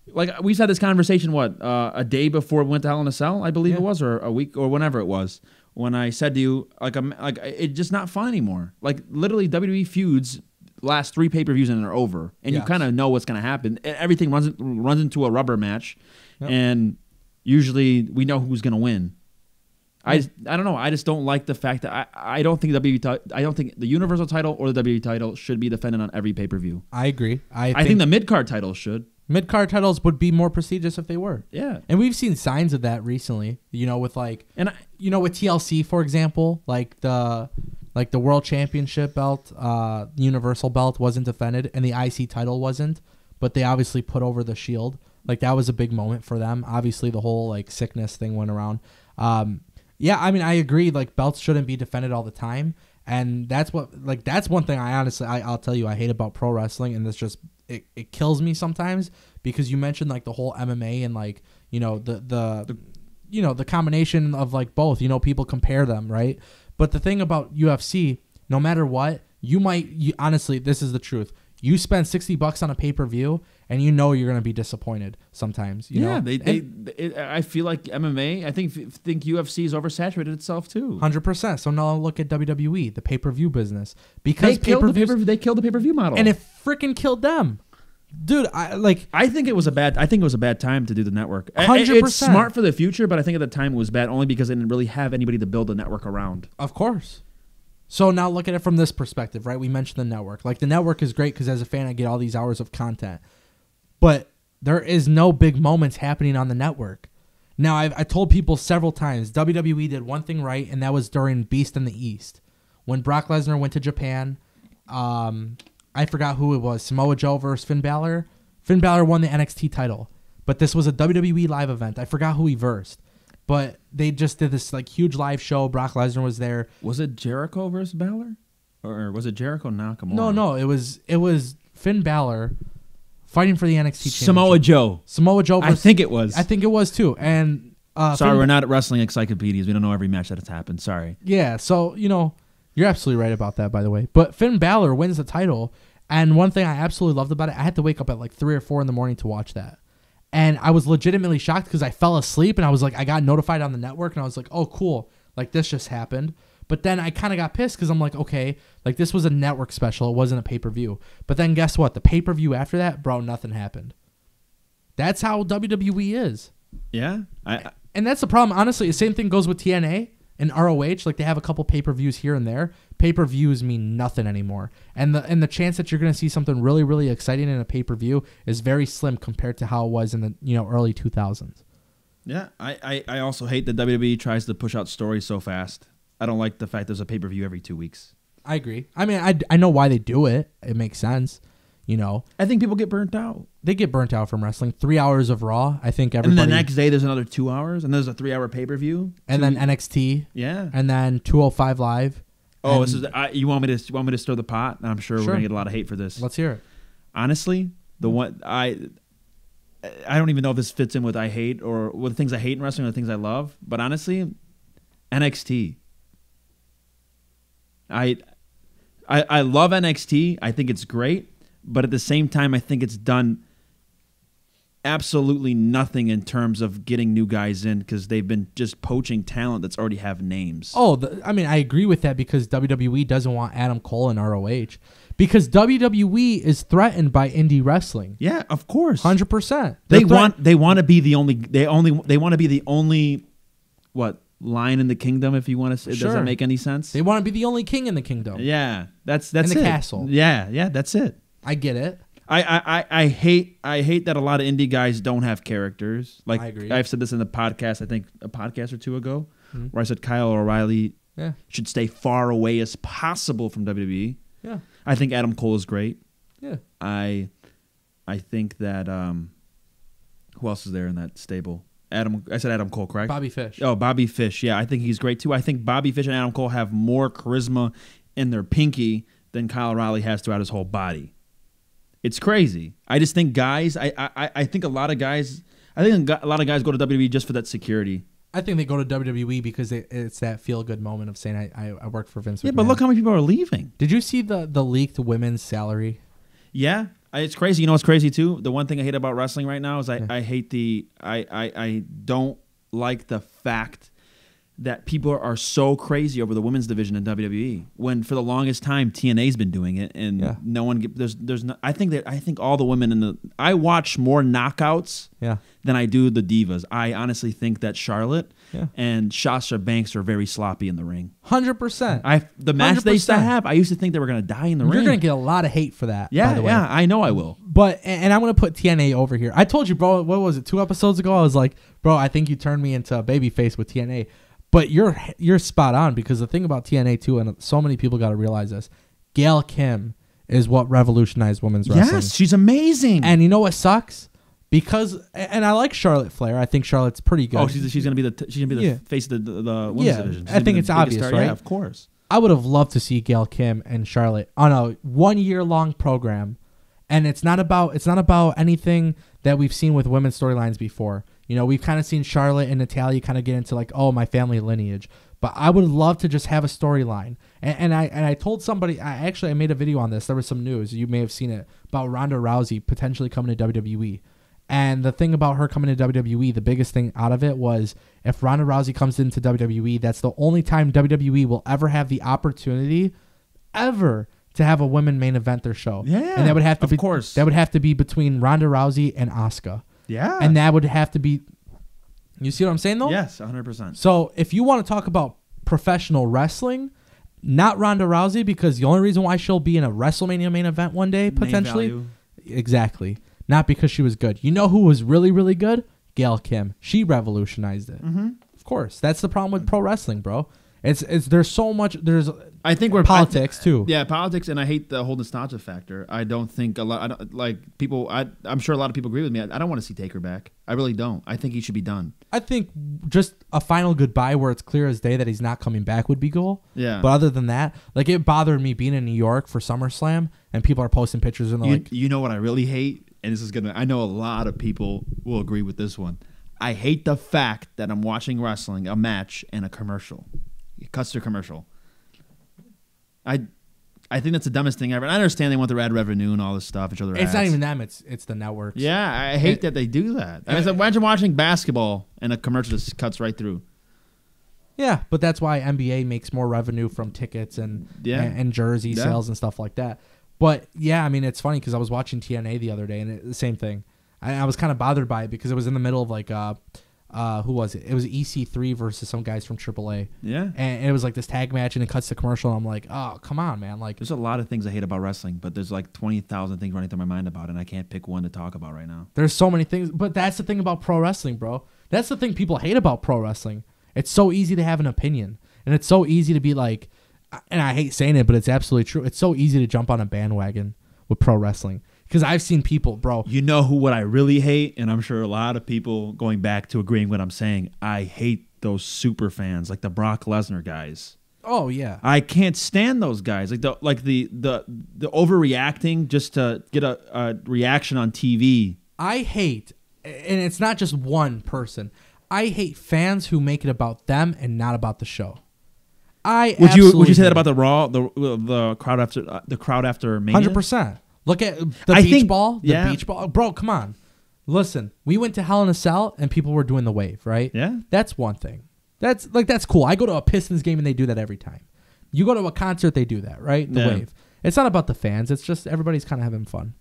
Like we had this conversation, a day before we went to Hell in a Cell, I believe Yeah. it was, or a week, or whenever it was, when I said to you, like it's just not fun anymore. Like literally, WWE feuds last 3 pay-per-views and they're over, and Yes. you kind of know what's going to happen. Everything runs into a rubber match, Yep. and usually we know who's going to win. I don't know. I just don't like the fact that I don't think I don't think the Universal title or the WWE title should be defended on every pay-per-view. I agree. I think the mid-card title should. mid-card titles would be more prestigious if they were. Yeah. And we've seen signs of that recently, with like, And with TLC, for example, like the world championship belt, universal belt wasn't defended and the IC title wasn't, but they obviously put over the Shield. Like that was a big moment for them. Obviously the whole like sickness thing went around. Yeah, I mean, I agree. Like belts shouldn't be defended all the time. And that's one thing I'll tell you I hate about pro wrestling, and this just it kills me sometimes because you mentioned like the whole MMA and like the combination of like both. People compare them, right? But the thing about UFC, no matter what, honestly, this is the truth. You spend $60 on a pay-per-view, and you're going to be disappointed sometimes. You know? I feel like MMA. I think UFC has oversaturated itself too. 100%. So now look at WWE, the pay-per-view business, because They killed the pay-per-view model, and it freaking killed them, dude. I think it was a bad time to do the network. 100%. It's smart for the future, but I think at the time it was bad only because they didn't really have anybody to build a network around. Of course. So now look at it from this perspective, right? We mentioned the network. Like the network is great because as a fan, I get all these hours of content. But there is no big moments happening on the network. Now, I told people several times, WWE did one thing right, and that was during Beast in the East. When Brock Lesnar went to Japan, I forgot who it was, Samoa Joe versus Finn Balor. Finn Balor won the NXT title. But this was a WWE live event. I forgot who he versed. But they just did this like huge live show. Brock Lesnar was there. Was it Jericho versus Balor? Or was it Jericho Nakamura? No, it was Finn Balor fighting for the NXT championship. Samoa Joe I think it was. I think it was too. And sorry, we're not at wrestling encyclopedias. We don't know every match that has happened. Sorry. Yeah, so you're absolutely right about that, by the way. But Finn Balor wins the title, and one thing I absolutely loved about it, I had to wake up at like 3 or 4 in the morning to watch that. And I was legitimately shocked because I fell asleep and I was like, I got notified on the network and I was like, oh, cool. Like this just happened. But then I kind of got pissed because I'm like, okay, like this was a network special. It wasn't a pay-per-view. But then guess what? The pay-per-view after that, bro, nothing happened. That's how WWE is. Yeah. And that's the problem. Honestly, the same thing goes with TNA and ROH. Like they have a couple pay-per-views here and there. Pay-per-views mean nothing anymore. And the chance that you're going to see something really, really exciting in a pay-per-view is very slim compared to how it was in the early 2000s. Yeah, I also hate that WWE tries to push out stories so fast. I don't like the fact there's a pay-per-view every 2 weeks. I agree. I mean, I know why they do it. It makes sense. I think people get burnt out. They get burnt out from wrestling. 3 hours of Raw. I think everybody. And the next day there's another 2 hours, and there's a 3-hour pay-per-view. And then NXT. Yeah. And then 205 Live. Oh, this is you want me to stir the pot? I'm sure we're gonna get a lot of hate for this. Let's hear it. Honestly, the one I don't even know if this fits in with I hate or with the things I hate in wrestling or the things I love. But honestly, NXT. I love NXT. I think it's great, but at the same time, I think it's done absolutely nothing in terms of getting new guys in because they've been just poaching talent that's already have names. Oh, I mean, I agree with that because WWE doesn't want Adam Cole in ROH because WWE is threatened by indie wrestling. Yeah, of course, 100%. They want to be the only what line in the kingdom, if you want to say. Sure. Does that make any sense? They want to be the only king in the kingdom. Yeah, that's in the it. castle. Yeah, that's it. I get it. I hate that a lot of indie guys don't have characters. Like I agree. I've said this in the podcast, I think a podcast or two ago, where I said Kyle O'Reilly should stay far away as possible from WWE. Yeah. I think Adam Cole is great. Yeah. I think that Who else is there in that stable? I said Adam Cole, correct? Bobby Fish. Oh, Bobby Fish. Yeah, I think he's great too. I think Bobby Fish and Adam Cole have more charisma in their pinky than Kyle O'Reilly has throughout his whole body. It's crazy. I just think guys. I think a lot of guys. I think a lot of guys go to WWE just for that security. I think they go to WWE because it's that feel-good moment of saying, I work for Vince McMahon. Yeah, but look how many people are leaving. Did you see the leaked women's salary? Yeah, it's crazy. You know what's crazy, too? The one thing I hate about wrestling right now is I don't like the fact that people are so crazy over the women's division in WWE when for the longest time TNA's been doing it and no one there's no, I think all the women I watch more knockouts than I do the divas. I honestly think that Charlotte and Sasha Banks are very sloppy in the ring. 100%. The match 100%. They used to have, I used to think they were going to die in the ring. You're going to get a lot of hate for that. Yeah, by the way. Yeah, I know I will. But and I'm going to put TNA over here. I told you, bro, what was it, 2 episodes ago? I was like, bro, I think you turned me into a babyface with TNA. But you're spot on because the thing about TNA too, and so many people got to realize this, Gail Kim is what revolutionized women's wrestling. Yes, she's amazing. And you know what sucks? Because and I like Charlotte Flair. I think Charlotte's pretty good. Oh, she's gonna be the face of the women's division. I think it's obvious, right? Yeah, of course. I would have loved to see Gail Kim and Charlotte on a 1-year-long program, and it's not about anything that we've seen with women's storylines before. You know, we've kind of seen Charlotte and Natalya kind of get into like, oh, my family lineage. But I would love to just have a storyline. And I told somebody, I made a video on this. There was some news. You may have seen it about Ronda Rousey potentially coming to WWE. And the thing about her coming to WWE, the biggest thing out of it was if Ronda Rousey comes into WWE, that's the only time WWE will ever have the opportunity ever to have a women main event their show. Yeah, and that would have to of course. That would have to be between Ronda Rousey and Asuka. Yeah. And that would have to be... You see what I'm saying, though? Yes, 100%. So if you want to talk about professional wrestling, not Ronda Rousey, because the only reason why she'll be in a WrestleMania main event one day, potentially... Exactly. Not because she was good. You know who was really, really good? Gail Kim. She revolutionized it. Mm-hmm. Of course. That's the problem with pro wrestling, bro. There's so much... I think we're politics too. Yeah, politics, and I hate the whole nostalgia factor. I don't think a lot. I don't, like people. I'm sure a lot of people agree with me. I don't want to see Taker back. I really don't. I think he should be done. I think just a final goodbye where it's clear as day that he's not coming back would be cool. Yeah. But other than that, like it bothered me being in New York for SummerSlam and people are posting pictures and they're like, you know what I really hate, and this is gonna. I know a lot of people will agree with this one. I hate the fact that I'm watching wrestling, a match, and a commercial. It cuts to a commercial. I think that's the dumbest thing ever. And I understand they want the ad revenue and all this stuff and show their ads. It's not even them. It's the networks. Yeah, I hate that they do that. I mean, imagine watching basketball and a commercial just cuts right through. Yeah, but that's why NBA makes more revenue from tickets and jersey sales and stuff like that. But yeah, I mean, it's funny because I was watching TNA the other day and the same thing. I was kind of bothered by it because it was in the middle of like who was it? It was EC3 versus some guys from AAA. Yeah. And it was like this tag match, and it cuts to commercial, and I'm like, oh, come on, man. Like, there's a lot of things I hate about wrestling, but there's like 20,000 things running through my mind about it, and I can't pick one to talk about right now. There's so many things, but that's the thing about pro wrestling, bro. That's the thing people hate about pro wrestling. It's so easy to have an opinion, and it's so easy to be like, and I hate saying it, but it's absolutely true. It's so easy to jump on a bandwagon with pro wrestling. Because I've seen people, bro. You know what I really hate? And I'm sure a lot of people going back to agreeing with what I'm saying. I hate those super fans, like the Brock Lesnar guys. Oh, yeah. I can't stand those guys. Like the overreacting just to get a reaction on TV. I hate, and it's not just one person. I hate fans who make it about them and not about the show. Would you say that about the Raw, the crowd after Mania? 100%. Look at the beach ball. Beach ball. Bro, come on. Listen, we went to Hell in a Cell and people were doing the wave, right? Yeah. That's one thing. That's cool. I go to a Pistons game and they do that every time. You go to a concert, they do that, right? The wave. It's not about the fans. It's just everybody's kind of having fun.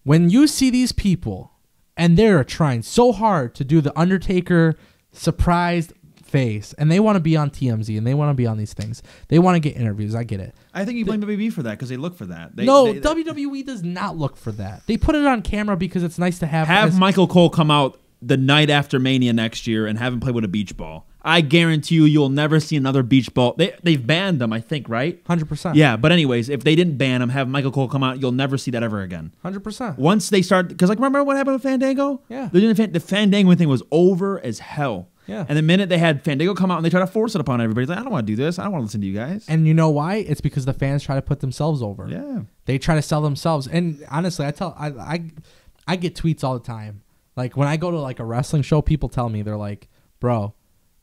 When you see these people and they're trying so hard to do the Undertaker surprised face, and they want to be on TMZ and they want to be on these things. They want to get interviews. I get it. I think you blame WWE for that because they look for that. WWE does not look for that. They put it on camera because it's nice to have. Michael Cole come out the night after Mania next year and have him play with a beach ball. I guarantee you'll never see another beach ball. They've banned them, I think, right? 100%. Yeah, but anyways, if they didn't ban them, have Michael Cole come out, you'll never see that ever again. 100%. Once they start, because like remember what happened with Fandango? Yeah. The Fandango thing was over as hell. Yeah. And the minute they had Fandango come out and they try to force it upon everybody, like, I don't want to do this. I don't want to listen to you guys. And you know why? It's because the fans try to put themselves over. Yeah. They try to sell themselves. And honestly, I get tweets all the time. Like when I go to like a wrestling show, people tell me, they're like, bro,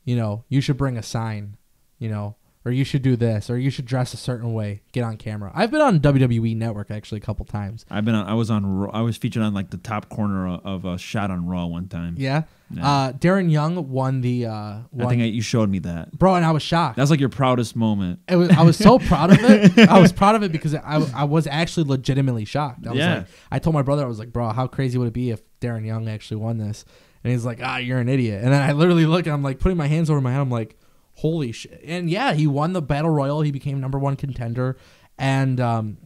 you know, you should bring a sign, you know, or you should do this, or you should dress a certain way, get on camera. I've been on WWE Network actually a couple times. I was featured on like the top corner of a shot on Raw one time. Yeah. Yeah. Darren Young won the I think you showed me that. Bro, and I was shocked. That's like your proudest moment. I was so proud of it. I was proud of it because I was actually legitimately shocked. I told my brother, I was like, bro, how crazy would it be if Darren Young actually won this? And he's like, you're an idiot. And then I literally look, and I'm like putting my hands over my head. I'm like, holy shit. And yeah, he won the Battle Royal. He became #1 contender. And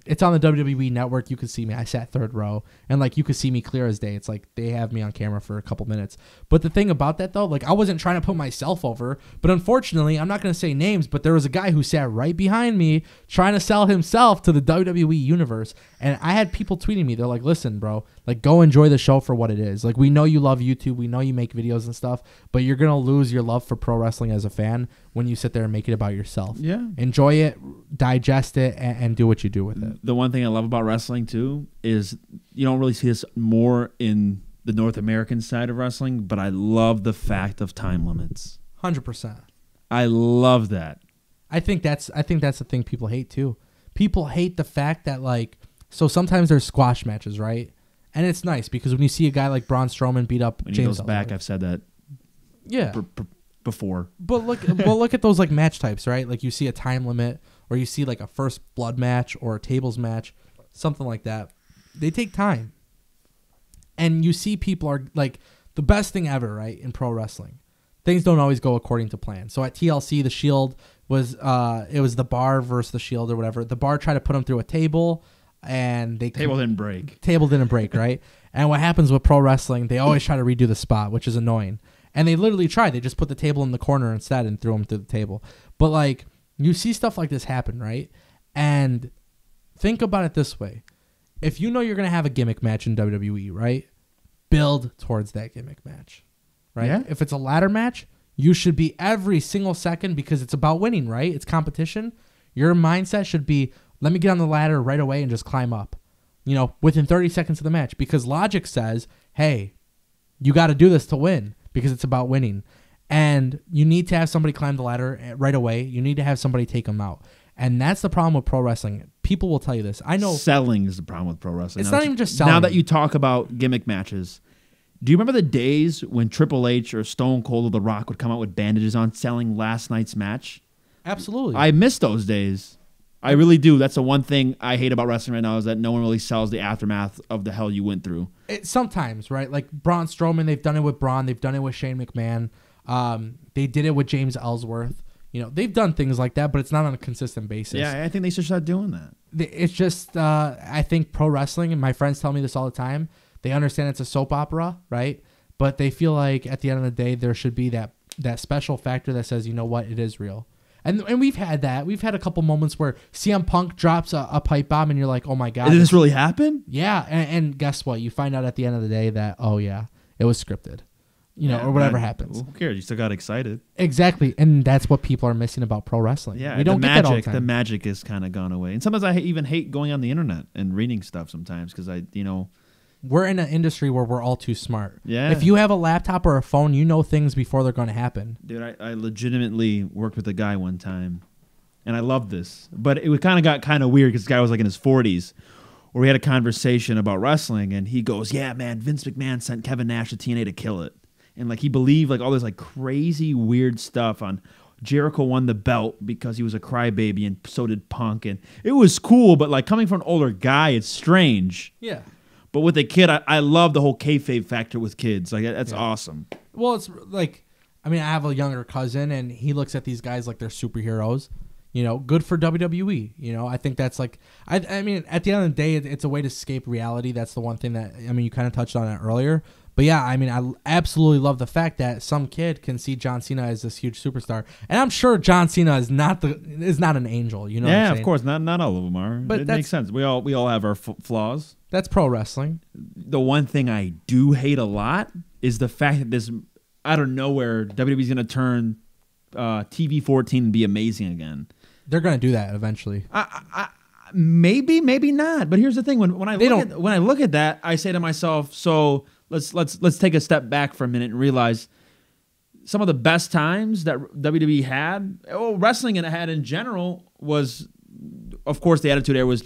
it's on the WWE Network. You could see me. I sat third row. And, like, you could see me clear as day. It's like they have me on camera for a couple minutes. But the thing about that, though, like, I wasn't trying to put myself over. But unfortunately, I'm not going to say names, but there was a guy who sat right behind me trying to sell himself to the WWE Universe. And I had people tweeting me. They're like, listen, bro, like, go enjoy the show for what it is. Like, we know you love YouTube. We know you make videos and stuff. But you're going to lose your love for pro wrestling as a fan when you sit there and make it about yourself. Yeah. Enjoy it, digest it, and do what you do with it. The one thing I love about wrestling, too, is you don't really see this more in the North American side of wrestling, but I love the fact of time limits. 100%. I love that. I think that's the thing people hate, too. People hate the fact that, like, so sometimes there's squash matches, right? And it's nice because when you see a guy like Braun Strowman beat up When James he goes back, Ellsworth, I've said that yeah. before. But look at those like match types, right? Like you see a time limit, or you see like a first blood match or a tables match, something like that. They take time, and you see people are like the best thing ever, right? In pro wrestling, things don't always go according to plan. So at TLC, the Shield was it was the Bar versus the Shield or whatever. The Bar tried to put them through a table, and Table didn't break. Table didn't break, right? And what happens with pro wrestling? They always try to redo the spot, which is annoying. And they literally tried. They just put the table in the corner instead and threw them through the table. But, like, you see stuff like this happen, right? And think about it this way. If you know you're going to have a gimmick match in WWE, right? Build towards that gimmick match, right? Yeah. If it's a ladder match, you should be every single second because it's about winning, right? It's competition. Your mindset should be, let me get on the ladder right away and just climb up, you know, within 30 seconds of the match. Because logic says, hey, you got to do this to win. Because it's about winning. And you need to have somebody climb the ladder right away. You need to have somebody take them out. And that's the problem with pro wrestling. People will tell you this. I know selling is the problem with pro wrestling. It's not even just selling. Now that you talk about gimmick matches, do you remember the days when Triple H or Stone Cold or The Rock would come out with bandages on selling last night's match? Absolutely. I miss those days. I really do. That's the one thing I hate about wrestling right now is that no one really sells the aftermath of the hell you went through. Sometimes, right? Like Braun Strowman, they've done it with Braun. They've done it with Shane McMahon. They did it with James Ellsworth. You know, they've done things like that, but it's not on a consistent basis. Yeah, I think they should start doing that. It's just, I think pro wrestling, and my friends tell me this all the time, they understand it's a soap opera, right? But they feel like at the end of the day, there should be that special factor that says, you know what, it is real. And we've had that. We've had a couple moments where CM Punk drops a pipe bomb and you're like, oh my God. Did this really happen? Yeah. And guess what? You find out at the end of the day that, oh yeah, it was scripted. You know, or whatever happens. Who cares? You still got excited. Exactly. And that's what people are missing about pro wrestling. Yeah, we don't get that all the time. The magic has kind of gone away. And sometimes I even hate going on the internet and reading stuff sometimes because we're in an industry where we're all too smart. Yeah. If you have a laptop or a phone, you know things before they're going to happen. Dude, I legitimately worked with a guy one time, and I loved this. But it kind of got kind of weird because this guy was like in his 40s, where we had a conversation about wrestling, and he goes, yeah, man, Vince McMahon sent Kevin Nash to TNA to kill it. And like he believed like all this like crazy weird stuff on Jericho won the belt because he was a crybaby, and so did Punk. And it was cool, but like coming from an older guy, it's strange. Yeah. But with a kid, I love the whole kayfabe factor with kids. Like that's awesome. Well, it's like, I mean, I have a younger cousin, and he looks at these guys like they're superheroes. You know, good for WWE. You know, I think that's like, I mean, at the end of the day, it's a way to escape reality. That's the one thing that, I mean, you kind of touched on it earlier. But yeah, I mean, I absolutely love the fact that some kid can see John Cena as this huge superstar, and I'm sure John Cena is not an angel. You know? Yeah, what I'm of course, not all of them are. But it makes sense. We all have our flaws. That's pro wrestling. The one thing I do hate a lot is the fact that this out of nowhere WWE's going to turn TV 14 and be amazing again. They're going to do that eventually. Maybe not. But here's the thing: when I look at that, I say to myself, so. Let's take a step back for a minute and realize some of the best times that WWE had, wrestling had in general was, of course, the Attitude Era was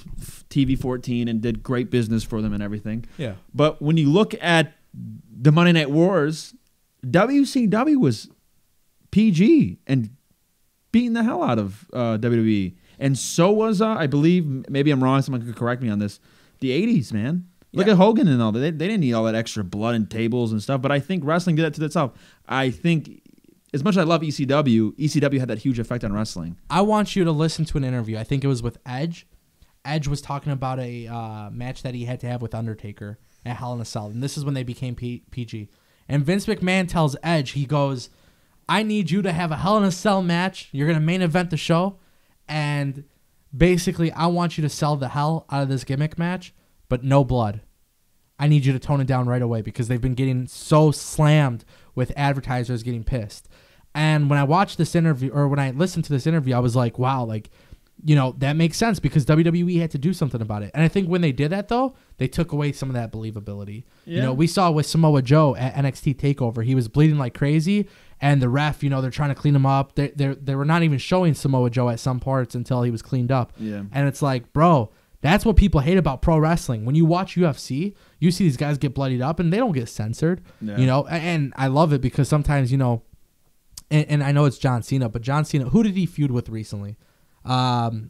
TV 14 and did great business for them and everything. Yeah. But when you look at the Monday Night Wars, WCW was PG and beating the hell out of WWE. And so was, I believe, maybe I'm wrong, someone could correct me on this, the 80s, man. Look at Hogan and all that. They didn't need all that extra blood and tables and stuff, but I think wrestling did that to itself. I think, as much as I love ECW had that huge effect on wrestling. I want you to listen to an interview. I think it was with Edge. Edge was talking about a match that he had to have with Undertaker at Hell in a Cell, and this is when they became PG. And Vince McMahon tells Edge, he goes, I need you to have a Hell in a Cell match. You're going to main event the show, and basically I want you to sell the hell out of this gimmick match, but no blood. I need you to tone it down right away because they've been getting so slammed with advertisers getting pissed. And when I watched this interview, or when I listened to this interview, I was like, wow, like, you know, that makes sense because WWE had to do something about it. And I think when they did that, though, they took away some of that believability. Yeah. You know, we saw with Samoa Joe at NXT TakeOver. He was bleeding like crazy, and the ref, you know, they're trying to clean him up. They were not even showing Samoa Joe at some parts until he was cleaned up. Yeah. And it's like, bro, that's what people hate about pro wrestling. When you watch UFC, you see these guys get bloodied up, and they don't get censored. Yeah. You know, and I love it because sometimes, you know, and I know it's John Cena, but John Cena, who did he feud with recently? The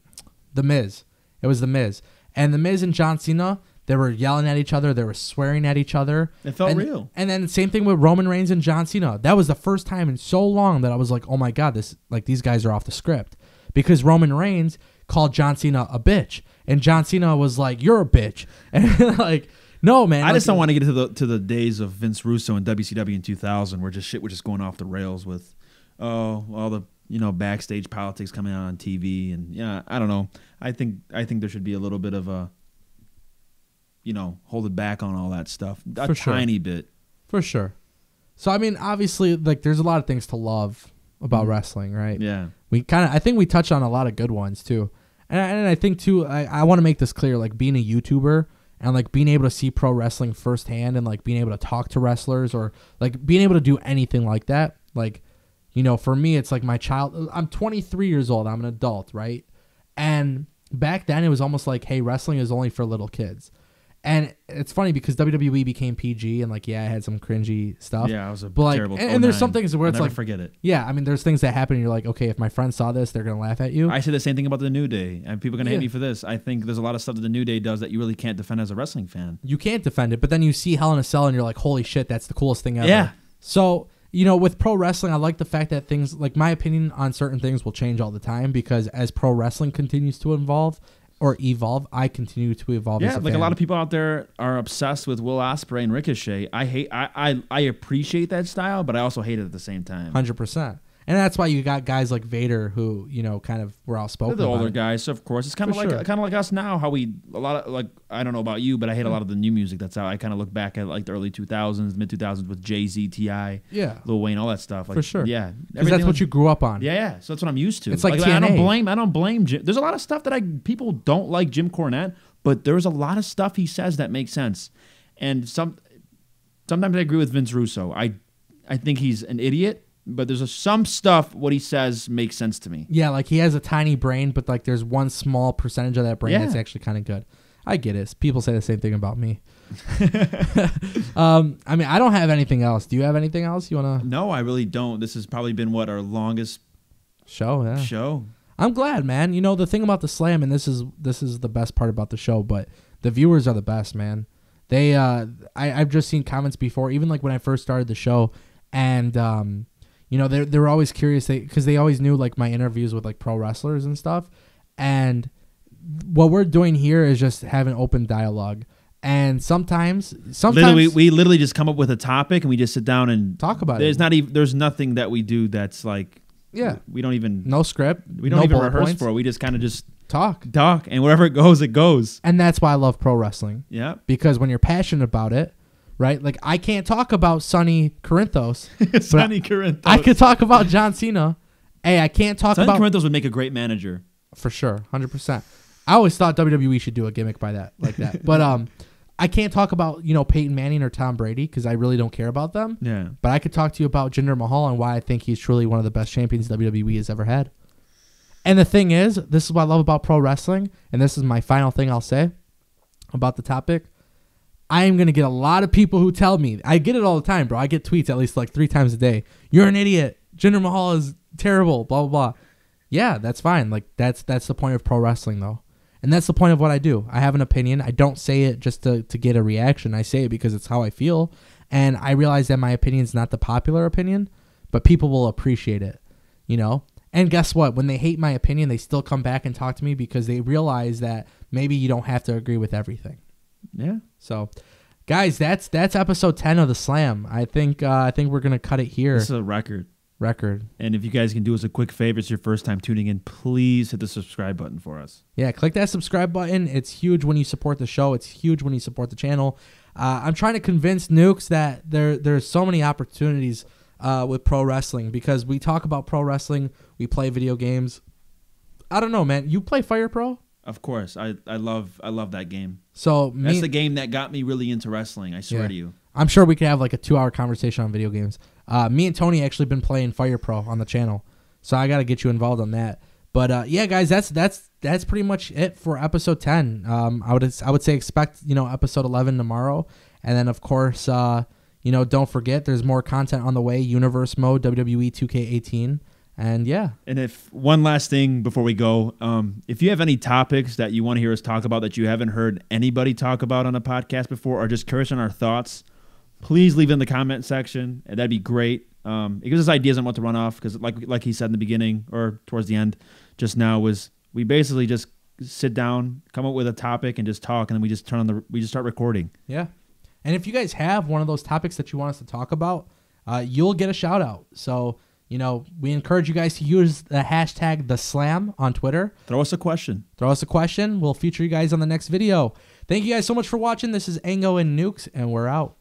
Miz. It was The Miz. And The Miz and John Cena, they were yelling at each other. They were swearing at each other. It felt real. And then same thing with Roman Reigns and John Cena. That was the first time in so long that I was like, oh my God, these guys are off the script. Because Roman Reigns called John Cena a bitch. And John Cena was like, you're a bitch. And like, no, man. I just don't want to get to the days of Vince Russo and WCW in 2000 where just shit was just going off the rails with, all the, you know, backstage politics coming out on TV. And yeah, I don't know. I think there should be a little bit of a, you know, hold it back on all that stuff. A tiny bit. For sure. So, I mean, obviously, like, there's a lot of things to love about wrestling, right? Yeah. I think we touched on a lot of good ones, too. And I think, too, I want to make this clear, like, being a YouTuber and, like, being able to see pro wrestling firsthand and, like, being able to talk to wrestlers or, like, being able to do anything like that, like, you know, for me, it's like I'm 23 years old. I'm an adult, right? And back then, it was almost like, hey, wrestling is only for little kids. And it's funny because WWE became PG and, like, yeah, I had some cringy stuff. Yeah, it was terrible. And there's some things where it's like, forget it. Yeah, I mean, there's things that happen and you're like, okay, if my friends saw this, they're going to laugh at you. I say the same thing about the New Day, and people are going to hate me for this. I think there's a lot of stuff that the New Day does that you really can't defend as a wrestling fan. You can't defend it, but then you see Hell in a Cell and you're like, holy shit, that's the coolest thing ever. Yeah. So, you know, with pro wrestling, I like the fact that things, like, my opinion on certain things will change all the time because as pro wrestling continues to evolve, I continue to evolve. Yeah, like a lot of people out there are obsessed with Will Ospreay and Ricochet. I appreciate that style, but I also hate it at the same time. 100%. And that's why you got guys like Vader who, you know, kind of were outspoken. They're the older it. guys, so of course it's kind of like us now. How a lot of, like, I don't know about you, but I hate a lot of the new music that's out. I kind of look back at like the early 2000s, mid 2000s with Jay-Z, T.I., Lil Wayne, all that stuff. Like, for sure. Yeah, because that's what you grew up on. Yeah. So that's what I'm used to. It's like I don't blame Jim. There's a lot of stuff that people don't like Jim Cornette, but there's a lot of stuff he says that makes sense. And sometimes I agree with Vince Russo. I think he's an idiot. But there's some stuff, what he says makes sense to me. Yeah, like he has a tiny brain, but like there's one small percentage of that brain that's actually kind of good. I get it. People say the same thing about me. I mean, I don't have anything else. Do you have anything else you want to? No, I really don't. This has probably been, our longest show. I'm glad, man. You know, the thing about the Slam, and this is the best part about the show, but the viewers are the best, man. They, I've just seen comments before, even like when I first started the show, and you know, they were always curious because they always knew like my interviews with like pro wrestlers and stuff. And what we're doing here is just having open dialogue. And sometimes literally, we literally just come up with a topic and we just sit down and talk about there's it. Not even there's nothing that we do that's like we don't even no script. We don't no even bullet rehearse points. for it. We just kind of just talk and wherever it goes, it goes. And that's why I love pro wrestling. Yeah. Because when you're passionate about it, right? Like I can't talk about Sonny Corinthos. Sonny Corinthos. I could talk about John Cena. Hey, I can't talk Sonny about Corinthos would make a great manager. For sure, 100%. I always thought WWE should do a gimmick like that. But I can't talk about, Peyton Manning or Tom Brady because I really don't care about them. Yeah. But I could talk to you about Jinder Mahal and why I think he's truly one of the best champions WWE has ever had. And the thing is, this is what I love about pro wrestling, and this is my final thing I'll say about the topic. I am going to get a lot of people who tell me, I get it all the time, bro. I get tweets at least like 3 times a day. You're an idiot. Jinder Mahal is terrible, blah, blah, blah. Yeah, that's fine. Like that's the point of pro wrestling, though. And that's the point of what I do. I have an opinion. I don't say it just to get a reaction. I say it because it's how I feel. And I realize that my opinion is not the popular opinion, but people will appreciate it, And guess what? When they hate my opinion, they still come back and talk to me because they realize that maybe you don't have to agree with everything. Yeah. So, guys, that's episode 10 of the Slam. I think we're gonna cut it here. This is a record. And if you guys can do us a quick favor, it's your first time tuning in, please hit the subscribe button for us. Yeah, click that subscribe button. It's huge when you support the show. It's huge when you support the channel. I'm trying to convince Nukes that there's so many opportunities with pro wrestling because we talk about pro wrestling. We play video games. I don't know, man. You play Fire Pro? Of course. I love that game. So that's the game that got me really into wrestling, I swear to you. I'm sure we could have like a 2-hour conversation on video games. Me and Tony actually been playing Fire Pro on the channel, so I got to get you involved on that. But yeah, guys, that's pretty much it for episode 10. I would say expect episode 11 tomorrow, and then of course don't forget there's more content on the way. Universe Mode, WWE 2K18, and yeah. And if one last thing before we go, if you have any topics that you want to hear us talk about that you haven't heard anybody talk about on a podcast before, or just curious on our thoughts, please leave it in the comment section, and that'd be great. It gives us ideas on what to run off, because like he said in the beginning or towards the end just now, was we basically just sit down, come up with a topic, and just talk, and then we just start recording. Yeah. And if you guys have one of those topics that you want us to talk about, you'll get a shout out. So we encourage you guys to use the hashtag #TheSlam on Twitter. Throw us a question. We'll feature you guys on the next video. Thank you guys so much for watching. This is Ango and Nukes, and we're out.